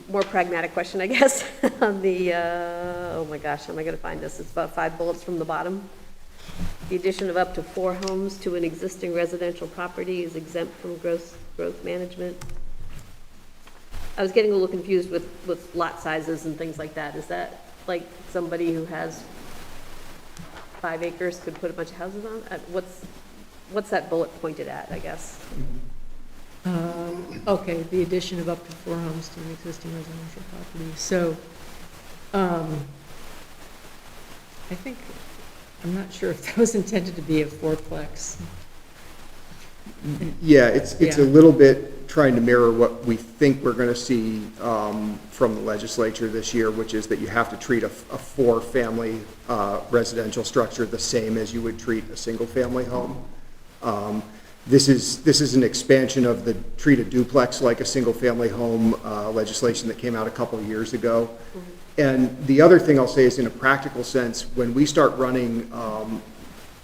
more pragmatic question, I guess, on the, oh my gosh, how am I going to find this? It's about 5 bullets from the bottom. The addition of up to 4 homes to an existing residential property is exempt from growth management. I was getting a little confused with lot sizes and things like that. Is that like somebody who has 5 acres could put a bunch of houses on? What's that bullet pointed at, I guess? Okay, the addition of up to 4 homes to an existing residential property. So I think, I'm not sure if that was intended to be a fourplex. Yeah, it's a Yeah. little bit trying to mirror what we think we're gonna see from the legislature this year, which is that you have to treat a four-family residential structure the same as you would treat a single-family home. This is an expansion of the treat a duplex like a single-family home legislation that came out a couple of years ago. And the other thing I'll say is, in a practical sense, when we start running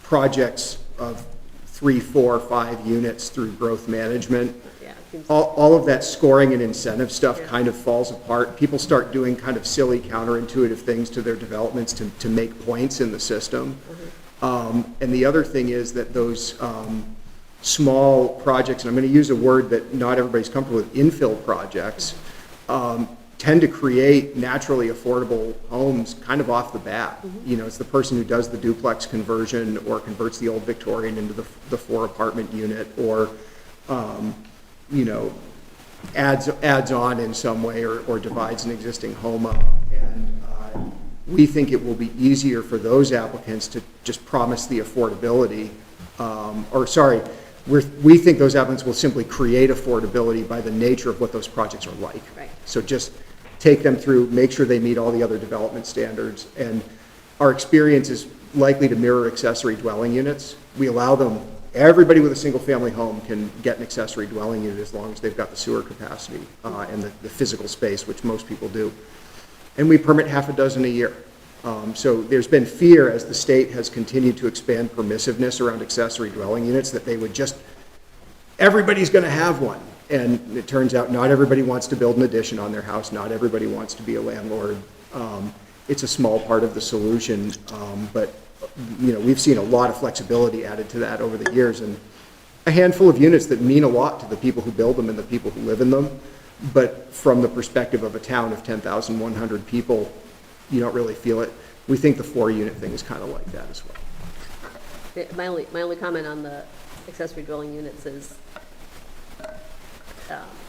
projects of 3, 4, 5 units through growth management, Yeah, it seems- all of that scoring and incentive stuff Yeah. kind of falls apart. People start doing kind of silly counterintuitive things to their developments to make points in the system. And the other thing is that those small projects, and I'm going to use a word that not everybody's comfortable with, infill projects, tend to create naturally affordable homes kind of off the bat. You know, it's the person who does the duplex conversion or converts the old Victorian into the 4-apartment unit, or, you know, adds on in some way, or divides an existing home up. And we think it will be easier for those applicants to just promise the affordability, we think those applicants will simply create affordability by the nature of what those projects are like. Right. So just take them through, make sure they meet all the other development standards. And our experience is likely to mirror accessory dwelling units. We allow them, everybody with a single-family home can get an accessory dwelling unit as long as they've got the sewer capacity and the physical space, which most people do. And we permit half a dozen a year. So there's been fear, as the state has continued to expand permissiveness around accessory dwelling units, that they would just, everybody's going to have one. And it turns out not everybody wants to build an addition on their house. Not everybody wants to be a landlord. It's a small part of the solution, but you know, we've seen a lot of flexibility added to that over the years, and a handful of units that mean a lot to the people who build them and the people who live in them. But from the perspective of a town of 10,100 people, you don't really feel it. We think the 4-unit thing is kind of like that as well. My only comment on the accessory dwelling units is,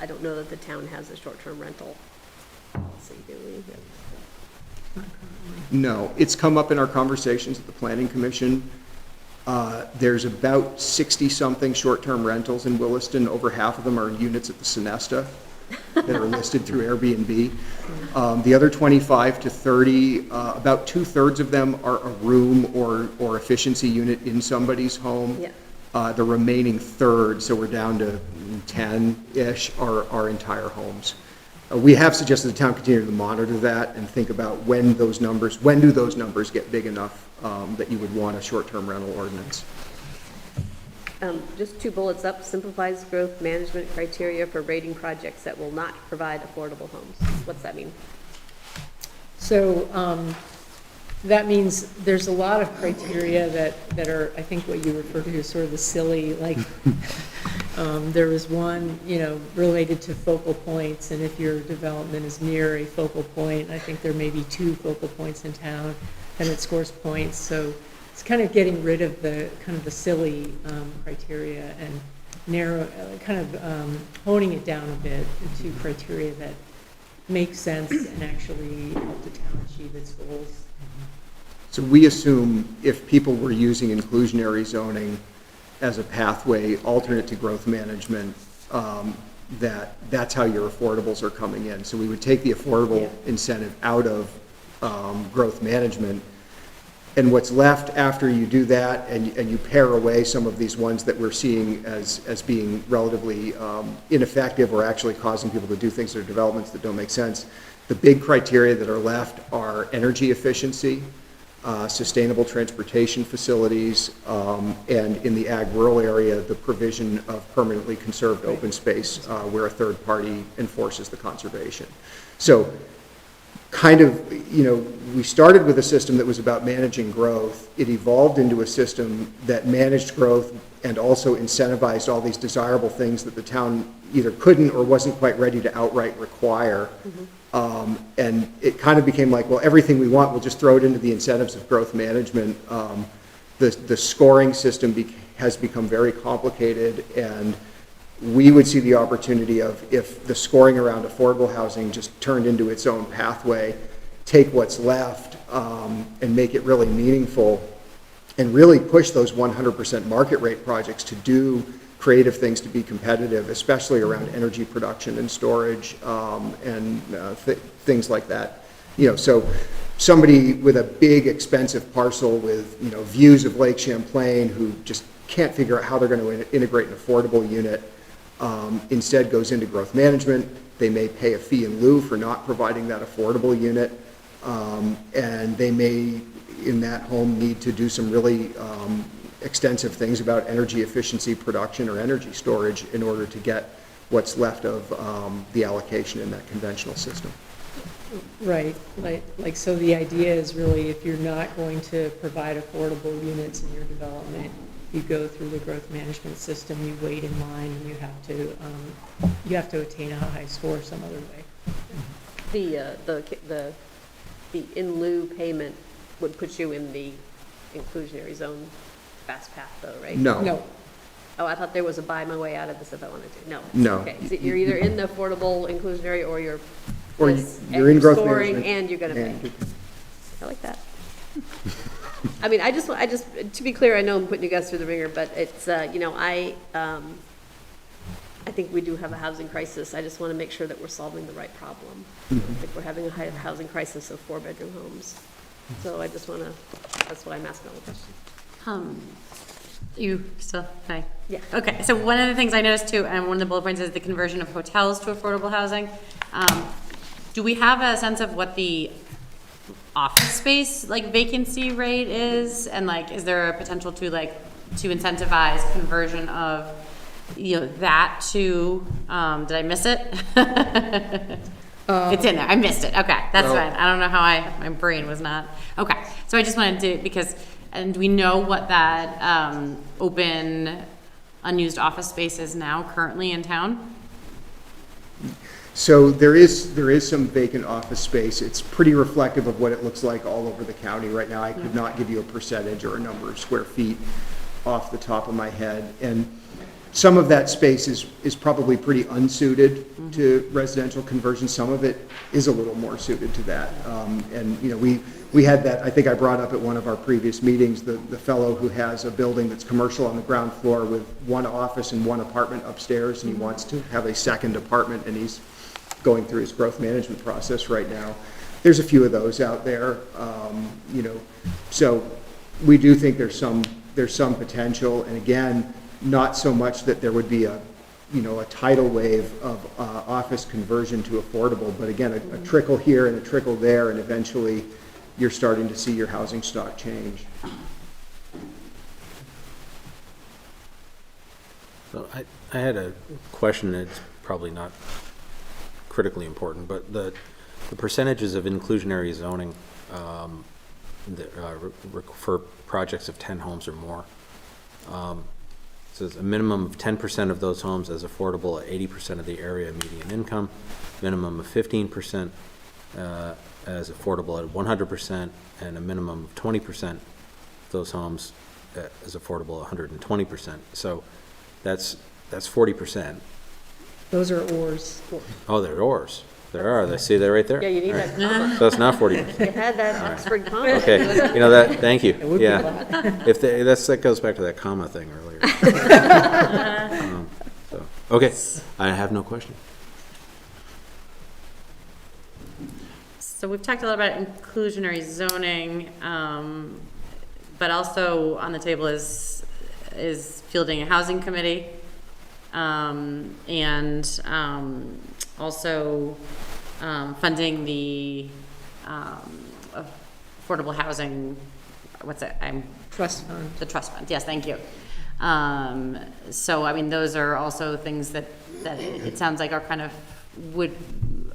I don't know that the town has a short-term rental policy, do we? No, it's come up in our conversations at the Planning Commission. There's about 60-something short-term rentals in Williston. Over half of them are units at the Sonesta that are listed through Airbnb. The other 25 to 30, about 2/3 of them are a room or efficiency unit in somebody's home. Yeah. The remaining third, so we're down to 10-ish, are entire homes. We have suggested the town continue to monitor that and think about when do those numbers get big enough that you would want a short-term rental ordinance. Just 2 bullets up, simplifies growth management criteria for rating projects that will not provide affordable homes. What's that mean? So that means there's a lot of criteria that are, I think what you refer to as sort of the silly, like, there was one, you know, related to focal points, and if your development is near a focal point, I think there may be 2 focal points in town, and it scores points. So it's kind of getting rid of the kind of the silly criteria and honing it down a bit into criteria that make sense and actually help the town achieve its goals. So we assume if people were using inclusionary zoning as a pathway alternate to growth management, that's how your affordables are coming in. So we would take the affordable incentive out of growth management, and what's left after you do that and you pare away some of these ones that we're seeing as being relatively ineffective or actually causing people to do things in their developments that don't make sense, the big criteria that are left are energy efficiency, sustainable transportation facilities, and in the ag rural area, the provision of permanently conserved open space where a third party enforces the conservation. So kind of, you know, we started with a system that was about managing growth. It evolved into a system that managed growth and also incentivized all these desirable things that the town either couldn't or wasn't quite ready to outright require. And it kind of became like, well, everything we want, we'll just throw it into the incentives of growth management. The scoring system has become very complicated, and we would see the opportunity of, if the scoring around affordable housing just turned into its own pathway, take what's left and make it really meaningful and really push those 100% market rate projects to do creative things to be competitive, especially around energy production and storage and things like that. So somebody with a big expensive parcel with, views of Lake Champlain who just can't figure out how they're going to integrate an affordable unit, instead goes into growth management. They may pay a fee in lieu for not providing that affordable unit, and they may, in that home, need to do some really extensive things about energy efficiency production or energy storage in order to get what's left of the allocation in that conventional system. Right, so the idea is really, if you're not going to provide affordable units in your development, you go through the growth management system, you wait in line, and you have to attain a high score some other way. The in lieu payment would put you in the inclusionary zone fast path though, right? No, Oh, I thought there was a buy my way out of this if I wanted to. No. No. Okay, so you're either in the affordable inclusionary or you're Or this, you're and in growth storing management. and you're gonna pay. And- I like that. I mean, I just, to be clear, I know I'm putting you guys through the ringer, but it's, I think we do have a housing crisis. I just want to make sure that we're solving the right problem. I think we're having a housing crisis of 4-bedroom homes. So I just want to, that's why I'm asking all the questions. You still, hi. Yeah. Okay, so one of the things I noticed too, and one of the bullet points is the conversion of hotels to affordable housing. Do we have a sense of what the office space vacancy rate is? And is there a potential to incentivize conversion of, that to, did I miss it? It's in there, I missed it, okay, that's fine. I don't know how my brain was not, okay. So I just wanted to, and do we know what that open, unused office space is now currently in town? So there is some vacant office space. It's pretty reflective of what it looks like all over the county right now. I could not give you a percentage or a number of square feet off the top of my head. And some of that space is probably pretty unsuited to residential conversion. Some of it is a little more suited to that. We had that, I think I brought up at one of our previous meetings, the fellow who has a building that's commercial on the ground floor with one office and one apartment upstairs, and he wants to have a second apartment, and he's going through his growth management process right now. There's a few of those out there, so we do think there's some potential, and again, not so much that there would be a tidal wave of office conversion to affordable, but again, a trickle here and a trickle there, and eventually you're starting to see your housing stock change. So I had a question that's probably not critically important, but the percentages of inclusionary zoning for projects of 10 homes or more. Says a minimum of 10% of those homes as affordable at 80% of the area median income, minimum of 15% as affordable at 100%, and a minimum of 20% of those homes as affordable at 120%. So that's 40%. those are ors. Oh, they're ours. There are. They see that right there. Yeah, you need that comma. So it's not 40%. You had that Oxford comma. Okay, that, thank you, would be a yeah. If they, that goes back to that comma thing earlier. Okay, I have no question. So we've talked a lot about inclusionary zoning, but also on the table is fielding a housing committee, and also funding the affordable housing, Trust fund. the trust fund, yes, thank you. So, I mean, those are also things that it sounds like are kind of, would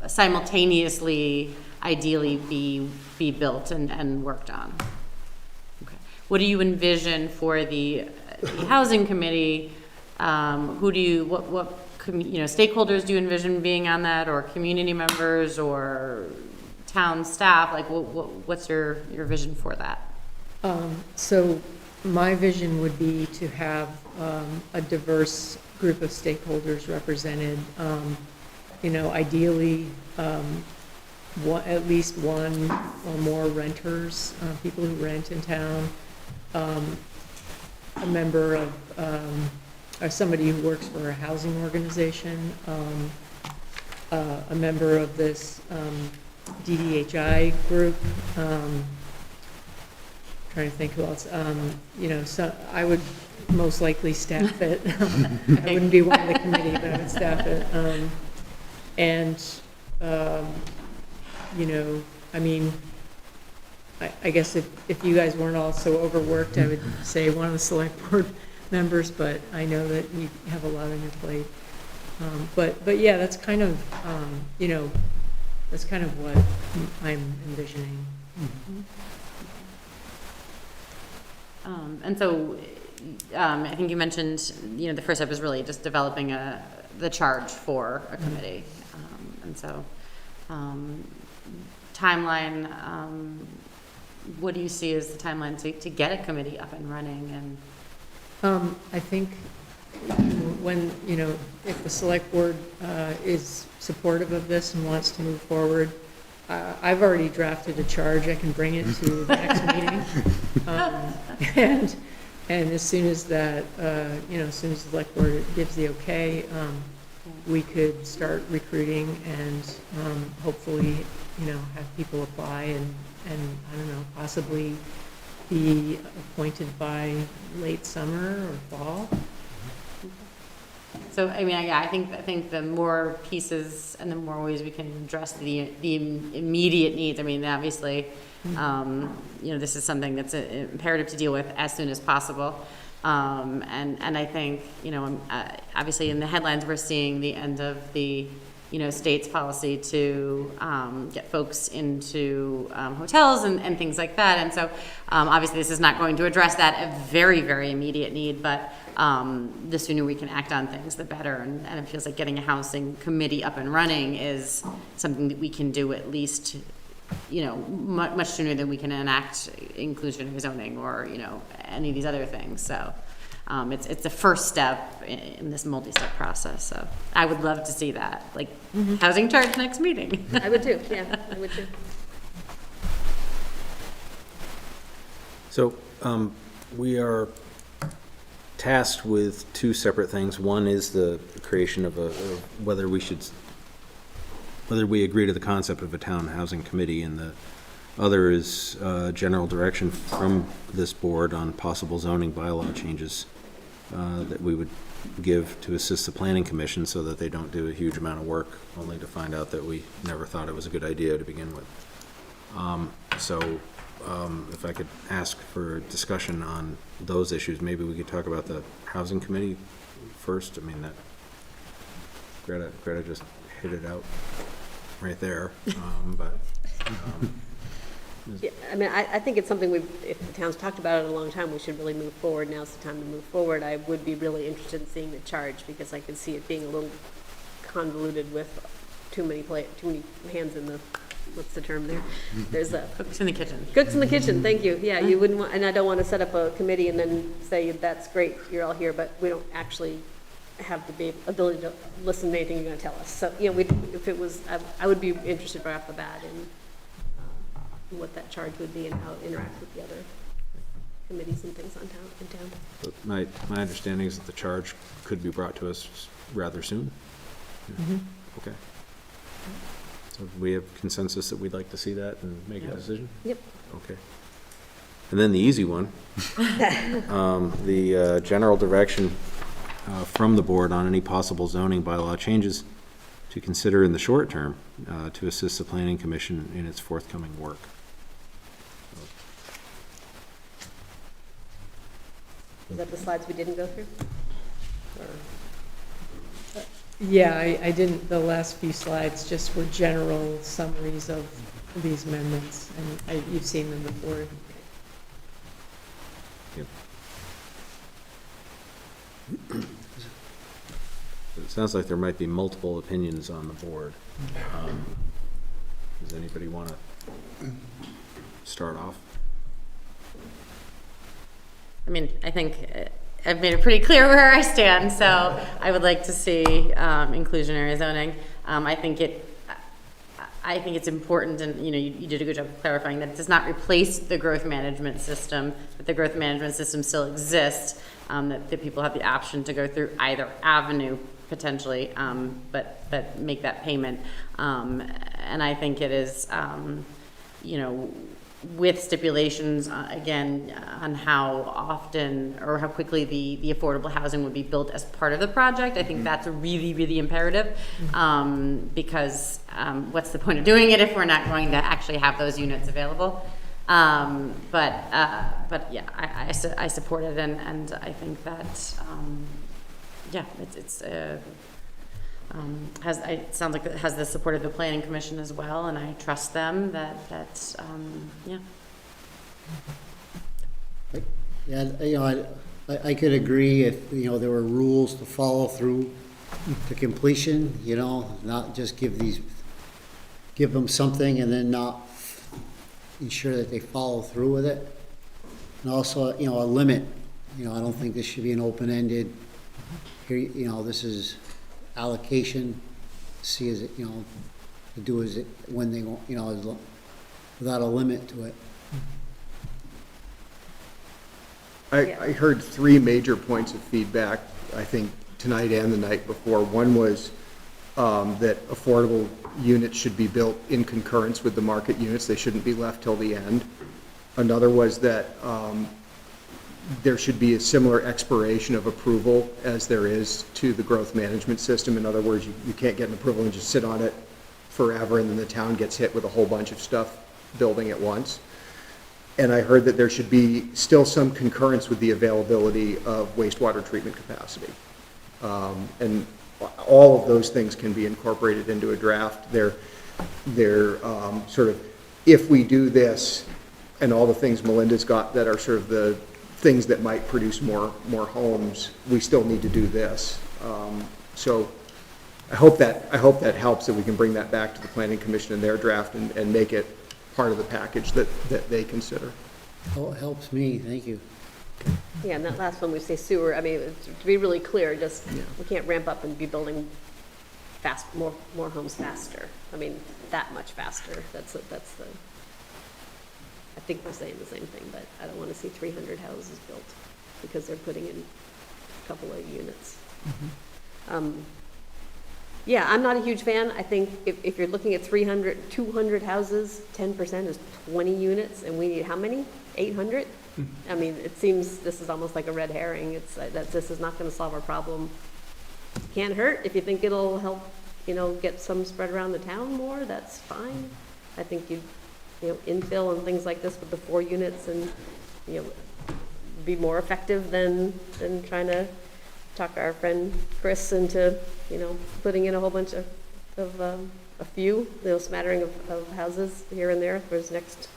simultaneously, ideally be built and worked on. Okay. What do you envision for the housing committee? Who do you, what stakeholders do you envision being on that, or community members, or town staff? Like, what's your vision for that? So my vision would be to have a diverse group of stakeholders represented, ideally at least one or more renters, people who rent in town, a member of, or somebody who works for a housing organization, a member of this DDHI group, trying to think who else, you know, so I would most likely staff it. I wouldn't be one of the committee, but I would staff it. You know, I mean, I guess if you guys weren't all so overworked, I would say one of the select board members, but I know that you have a lot on your plate. But yeah, that's kind of, you know, that's kind of what I'm envisioning. And so, I think you mentioned, you know, the first step is really just developing the charge for a committee. And so, timeline, what do you see as the timeline to get a committee up and running? And I think when, you know, if the select board is supportive of this and wants to move forward, I've already drafted a charge. I can bring it to the next meeting. And as soon as that, you know, as soon as the select board gives the okay, we could start recruiting and hopefully, you know, have people apply and I don't know, possibly be appointed by late summer or fall. so, I mean, I think the more pieces and the more ways we can address the immediate needs. I mean, obviously, you know, this is something that's imperative to deal with as soon as possible. And I think, you know, obviously in the headlines, we're seeing the end of the, you know, state's policy to get folks into hotels and things like that. And so obviously this is not going to address that, a very, very immediate need, but the sooner we can act on things, the better. And it feels like getting a housing committee up and running is something that we can do at least, you know, much sooner than we can enact inclusionary zoning or, you know, any of these other things. So it's the first step in this multi-step process. So I would love to see that, like housing charge next meeting. I would too, yeah, I would too. So we are tasked with two separate things. One is the creation of whether we agree to the concept of a town housing committee, and the other is general direction from this board on possible zoning bylaw changes that we would give to assist the planning commission so that they don't do a huge amount of work only to find out that we never thought it was a good idea to begin with. If I could ask for discussion on those issues, maybe we could talk about the housing committee first. I mean, that Greta just hit it out right there, Yeah, I mean, I think it's something if the town's talked about it a long time, we should really move forward. Now's the time to move forward. I would be really interested in seeing the charge because I could see it being a little convoluted with too many hands in the, what's the term there? There's a Cooks in the kitchen. cooks in the kitchen. Thank you. Yeah, you wouldn't want, and I don't want to set up a committee and then say that's great, you're all here, but we don't actually have the ability to listen to anything you're going to tell us. So, you know, if it was, I would be interested right off the bat in what that charge would be and how it interacts with the other committees and things in town. but my understanding is that the charge could be brought to us rather soon. Yeah. Okay. So we have consensus that we'd like to see that and make a decision? Yep. Okay. And then the easy one, the general direction from the board on any possible zoning bylaw changes to consider in the short term to assist the planning commission in its forthcoming work. Is that the slides we didn't go through? Yeah, I didn't, the last few slides just were general summaries of these amendments, and you've seen them before. Yep. It sounds like there might be multiple opinions on the board. Does anybody want to start off? I mean, I think I've made it pretty clear where I stand, so I would like to see inclusionary zoning. I I think it's important, and, you know, you did a good job of clarifying that it does not replace the growth management system, but the growth management system still exists, that people have the option to go through either avenue potentially, but make that payment. And I think it is, you know, with stipulations, again, on how often or how quickly the affordable housing would be built as part of the project. I think that's really, really imperative, because what's the point of doing it if we're not going to actually have those units available? But yeah, I support it, and I think that, yeah, it sounds like it has the support of the planning commission as well, and I trust them that yeah. Yeah, you know, I could agree if, you know, there were rules to follow through to completion, you know, not just give them something and then not ensure that they follow through with it. And also, you know, a limit, you know, I don't think this should be an open-ended, here, you know, this is allocation, see as it, you know, to do as it, when they want, you know, without a limit to it. I heard 3 major points of feedback, I think, tonight and the night before. One was that affordable units should be built in concurrence with the market units. They shouldn't be left till the end. Another was that there should be a similar expiration of approval as there is to the growth management system. In other words, you can't get an approval and just sit on it forever, and then the town gets hit with a whole bunch of stuff building at once. And I heard that there should be still some concurrence with the availability of wastewater treatment capacity. And all of those things can be incorporated into a draft. They're sort of, if we do this, and all the things Melinda's got that are sort of the things that might produce more homes, we still need to do this. So I hope that helps, that we can bring that back to the Planning Commission in their draft and make it part of the package that they consider. Oh, it helps me, thank you. Yeah, and that last one, we say sewer, I mean, to be really clear, just, we can't ramp up and be building more homes faster. I mean, that much faster, that's the, I think we're saying the same thing, but I don't want to see 300 houses built because they're putting in a couple of units. Yeah, I'm not a huge fan. I think if you're looking at 200 houses, 10% is 20 units, and we need how many? 800? I mean, it seems this is almost like a red herring. It's that this is not going to solve our problem. Can't hurt if you think it'll help, you know, get some spread around the town more. That's fine. I think you know, infill and things like this with the 4 units, and you know, be more effective than trying to talk our friend Chris into, you know, putting in a whole bunch of a few, you know, smattering of houses here and there for his next.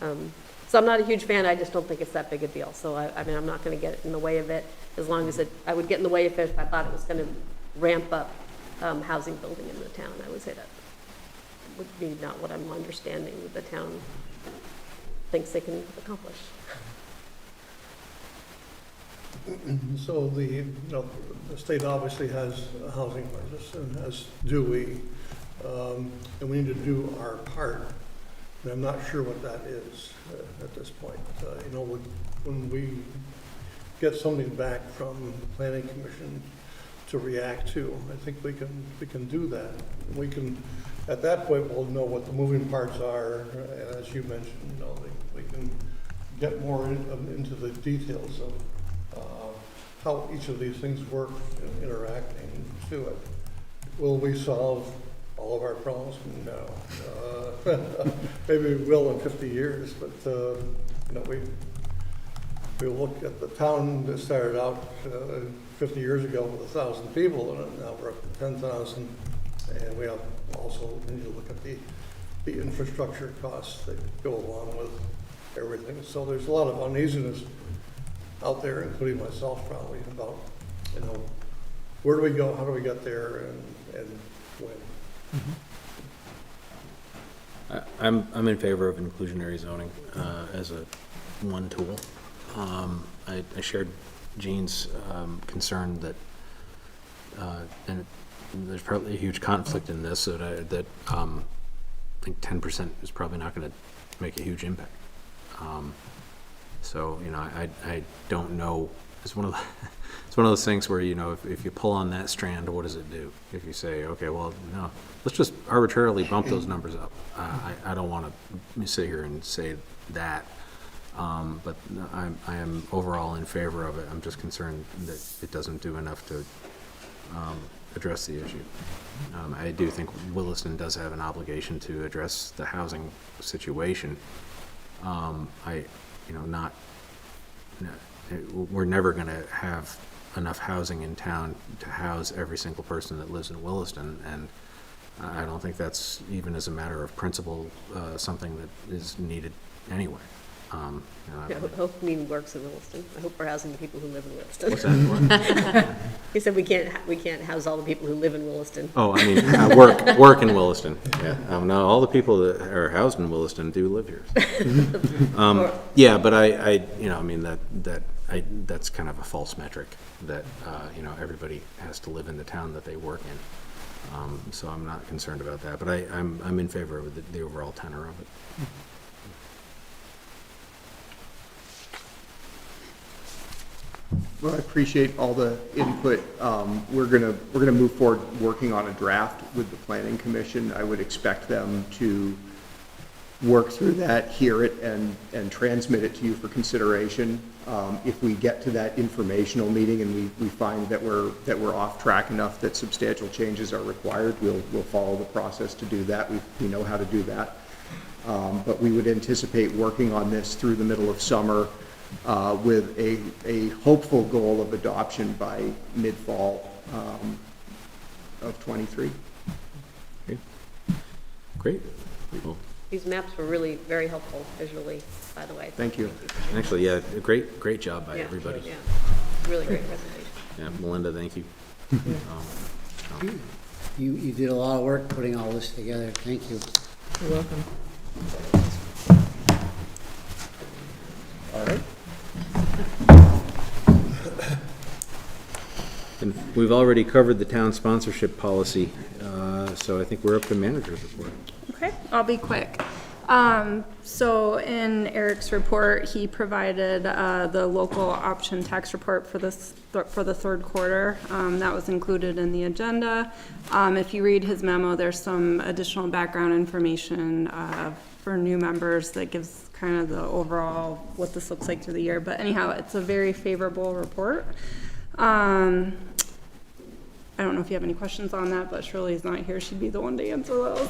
So I'm not a huge fan. I just don't think it's that big a deal. So I mean, I'm not going to get in the way of it, as long as I would get in the way if I thought it was going to ramp up housing building in the town. I would say that would be not what I'm understanding the town thinks they can accomplish. So the state obviously has a housing crisis, and as do we, and we need to do our part. And I'm not sure what that is at this point. You know, when we get something back from the Planning Commission to react to, I think we can do that. We can, at that point, we'll know what the moving parts are, and as you mentioned, you know, we can get more into the details of how each of these things work interacting to it. Will we solve all of our problems? No. Maybe we will in 50 years, but you know, we look at the town that started out 50 years ago with 1,000 people, and now we're up to 10,000. And we have also need to look at the infrastructure costs that go along with everything. So there's a lot of uneasiness out there, including myself probably, about, you know, where do we go, how do we get there, and when. I'm in favor of inclusionary zoning as one tool. I shared Jean's concern that, and there's probably a huge conflict in this, that think 10% is probably not gonna make a huge impact. So, you know, I don't know, it's one of the, it's one of those things where, you know, if you pull on that strand, what does it do? If you say, okay, well, no, let's just arbitrarily bump those numbers up. I don't wanna sit here and say that. But I am overall in favor of it. I'm just concerned that it doesn't do enough to address the issue. I do think Williston does have an obligation to address the housing situation. We're never gonna have enough housing in town to house every single person that lives in Williston, and I don't think that's, even as a matter of principle, something that is needed anyway. I hope me works in Williston. I hope we're housing the people who live in Williston. What's that? He said we can't house all the people who live in Williston. Oh, I mean, work in Williston, yeah. No, all the people that are housed in Williston do live here. Yeah, but that's kind of a false metric, that, everybody has to live in the town that they work in. So I'm not concerned about that, but I'm in favor of the overall tenor of it. Well, I appreciate all the input. We're gonna move forward working on a draft with the Planning Commission. I would expect them to work through that, hear it, and transmit it to you for consideration. If we get to that informational meeting and we find that we're off track enough that substantial changes are required, we'll follow the process to do that. We know how to do that. But we would anticipate working on this through the middle of summer, with a hopeful goal of adoption by mid-fall of '23. Okay. Great. Well, These maps were really very helpful visually, by the way. Thank you. actually, yeah, great job by everybody. Yeah, really great presentation. Yeah, Melinda, thank you. You did a lot of work putting all this together. Thank you. You're welcome. All right. And we've already covered the town sponsorship policy, so I think we're up to manager's report. Okay, I'll be quick. So in Eric's report, he provided the local option tax report for the third quarter. That was included in the agenda. If you read his memo, there's some additional background information for new members that gives kind of the overall what this looks like through the year. But anyhow, it's a very favorable report. I don't know if you have any questions on that, but Shirley's not here. She'd be the one to answer those.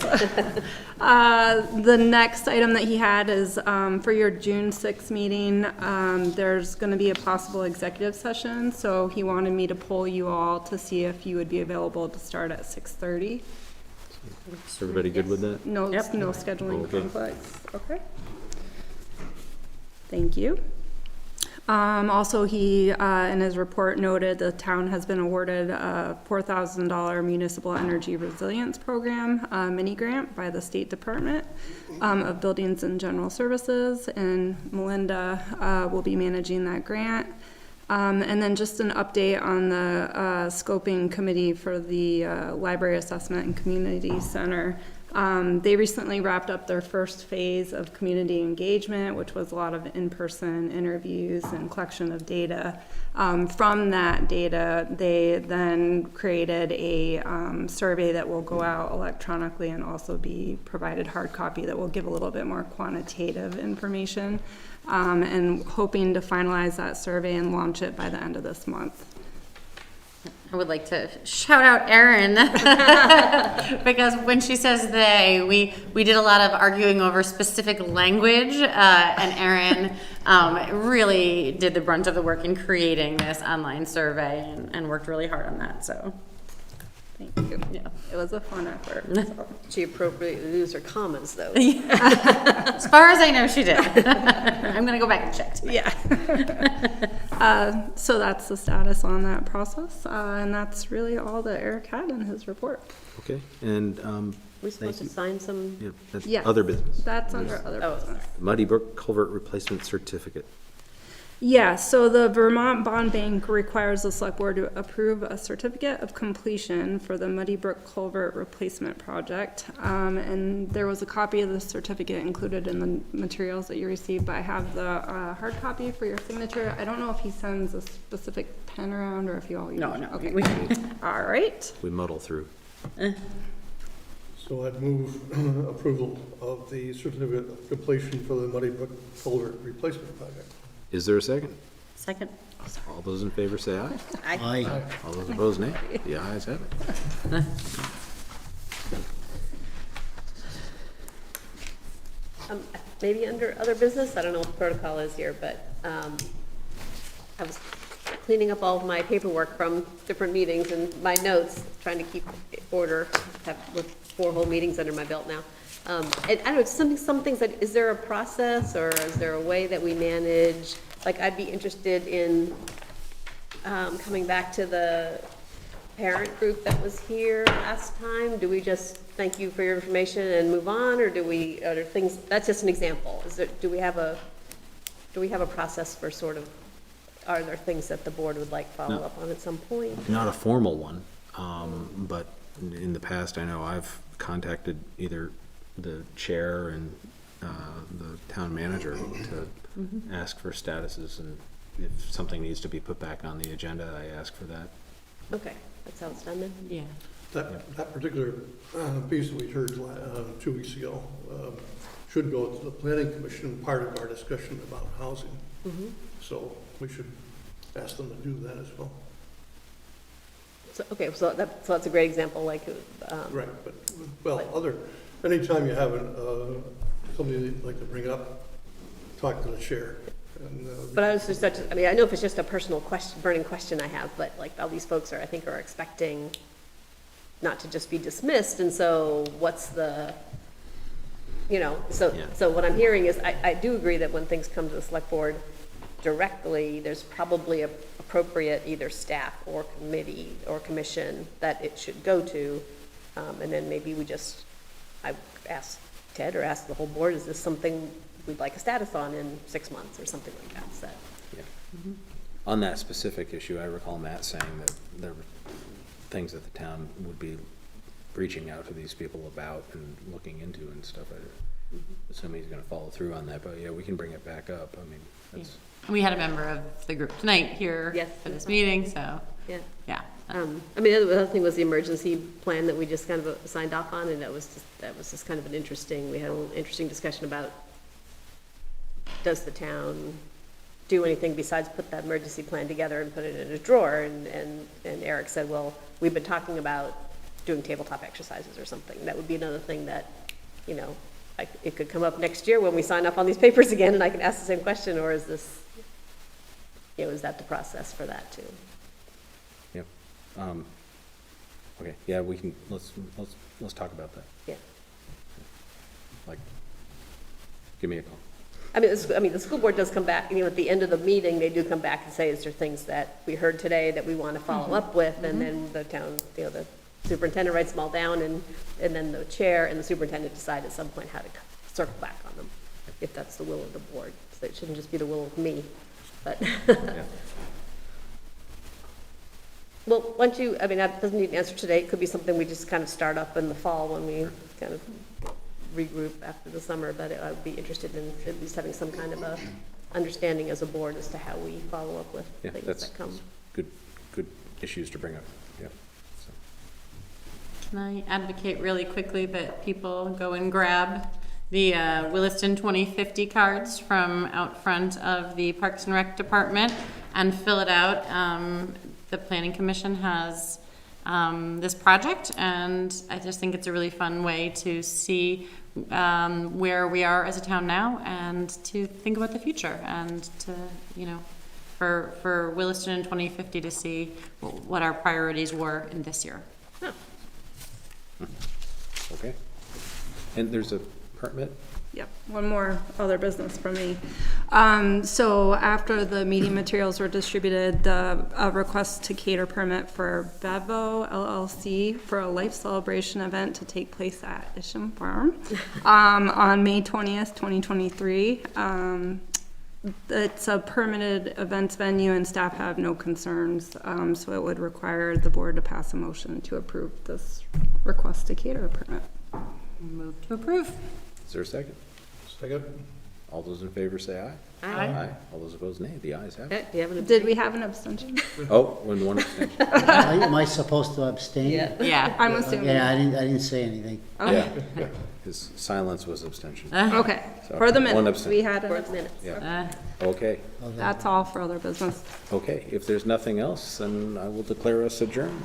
The next item that he had is for your June 6th meeting, there's going to be a possible executive session. So he wanted me to poll you all to see if you would be available to start at 6:30. Is everybody good with that? No, no scheduling Okay. conflicts. Okay. Thank you. Also, he, in his report, noted the town has been awarded a $4,000 Municipal Energy Resilience Program mini grant by the State Department of Buildings and General Services, and Melinda will be managing that grant. And then just an update on the scoping committee for the Library Assessment and Community Center. They recently wrapped up their first phase of community engagement, which was a lot of in-person interviews and collection of data. From that data, they then created a survey that will go out electronically and also be provided hard copy that will give a little bit more quantitative information. And hoping to finalize that survey and launch it by the end of this month. I would like to shout out Erin because when she says they, we did a lot of arguing over specific language, and Erin really did the brunt of the work in creating this online survey and worked really hard on that. So, thank you. yeah, it was a fun effort. So. She appropriately used her commas, though. As far as I know, she did. I'm gonna go back and check tonight. Yeah. So that's the status on that process, and that's really all that Eric had in his report. Okay, and, We're supposed to sign some, yeah, that's Yes. other business. That's under other Oh. business. Muddy Brook Culvert Replacement Certificate. Yeah, so the Vermont Bond Bank requires the select board to approve a certificate of completion for the Muddy Brook Culvert Replacement Project. And there was a copy of the certificate included in the materials that you received, but I have the hard copy for your signature. I don't know if he sends a specific pen around or if you all use. No, no, Okay. we- All right. We muddle through. So I'd move approval of the certificate of completion for the Muddy Brook Culvert Replacement Project. Is there a second? Second. All those in favor say aye. Aye. All those opposed, nay. The ayes have it. Maybe under other business, I don't know what the protocol is here, but I was cleaning up all of my paperwork from different meetings and my notes, trying to keep order, with 4 whole meetings under my belt now. And I don't know, some things that, is there a process or is there a way that we manage? Like, I'd be interested in coming back to the parent group that was here last time. Do we just thank you for your information and move on, or are there things, that's just an example. Do we have a process for sort of, are there things that the board would like follow up on at some point? Not a formal one, but in the past, I know I've contacted either the chair and the town manager to ask for statuses, and if something needs to be put back on the agenda, I ask for that. Okay, that's how it's done then? Yeah. That particular piece that we heard 2 weeks ago should go to the planning commission, part of our discussion about housing. So we should ask them to do that as well. So, okay, so that's a great example, like, Right, but, well, anytime you have something you'd like to bring up, talk to the chair. And, but I was just, I mean, I know if it's just a personal question, burning question I have, but like, all these folks I think are expecting not to just be dismissed, and so what's the, so what I'm hearing is, I do agree that when things come to the select board directly, there's probably a appropriate either staff or committee or commission that it should go to, and then maybe I ask Ted or ask the whole board, is this something we'd like a status on in 6 months or something like that, so. Yeah. On that specific issue, I recall Matt saying that there were things that the town would be reaching out to these people about and looking into and stuff. I assume he's gonna follow through on that, but yeah, we can bring it back up. I mean, that's. We had a member of the group tonight here Yes. for this meeting, so, Yeah. yeah. I mean, the other thing was the emergency plan that we just kind of signed off on, and that was just kind of an interesting, we had a little interesting discussion about, does the town do anything besides put that emergency plan together and put it in a drawer? And Eric said, well, we've been talking about doing tabletop exercises or something. That would be another thing that, it could come up next year when we sign up on these papers again, and I can ask the same question, or is this, is that the process for that too? Yep. Okay, yeah, we can, let's talk about that. Yeah. Like, give me a call. I mean, the school board does come back, at the end of the meeting, they do come back and say, is there things that we heard today that we want to follow up with? And then the town, the superintendent writes them all down, and then the chair and the superintendent decide at some point how to circle back on them, if that's the will of the board. So it shouldn't just be the will of me, but. Yeah. Well, once that doesn't need an answer today. It could be something we just kind of start up in the fall when we kind of regroup after the summer, but I would be interested in at least having some kind of a understanding as a board as to how we follow up with things that come. Good issues to bring up, yeah. So. Can I advocate really quickly that people go and grab the Williston 2050 cards from out front of the Parks and Rec Department and fill it out. The Planning Commission has this project, and I just think it's a really fun way to see where we are as a town now, and to think about the future, and to, for Williston in 2050 to see what our priorities were in this year. Oh. Okay. And there's a permit? Yep, one more other business from me. So after the meeting materials were distributed, a request to cater permit for Bevo LLC for a life celebration event to take place at Isham Farm on May 20th, 2023. It's a permitted events venue and staff have no concerns, so it would require the board to pass a motion to approve this request to cater permit. Move to approve. Is there a second? Second? All those in favor say aye. Aye. All those opposed, nay. The ayes have it. Do you have an Did we have an abstention? Oh, and one abstention. Am I supposed to abstain? Yeah. I'm assuming. Yeah, I didn't say anything. Okay, Yeah, his silence was abstention. okay. So, For the one minutes, abstention. we had For an the minutes. Yeah, okay, That's all for other business. okay. If there's nothing else, then I will declare us adjourned.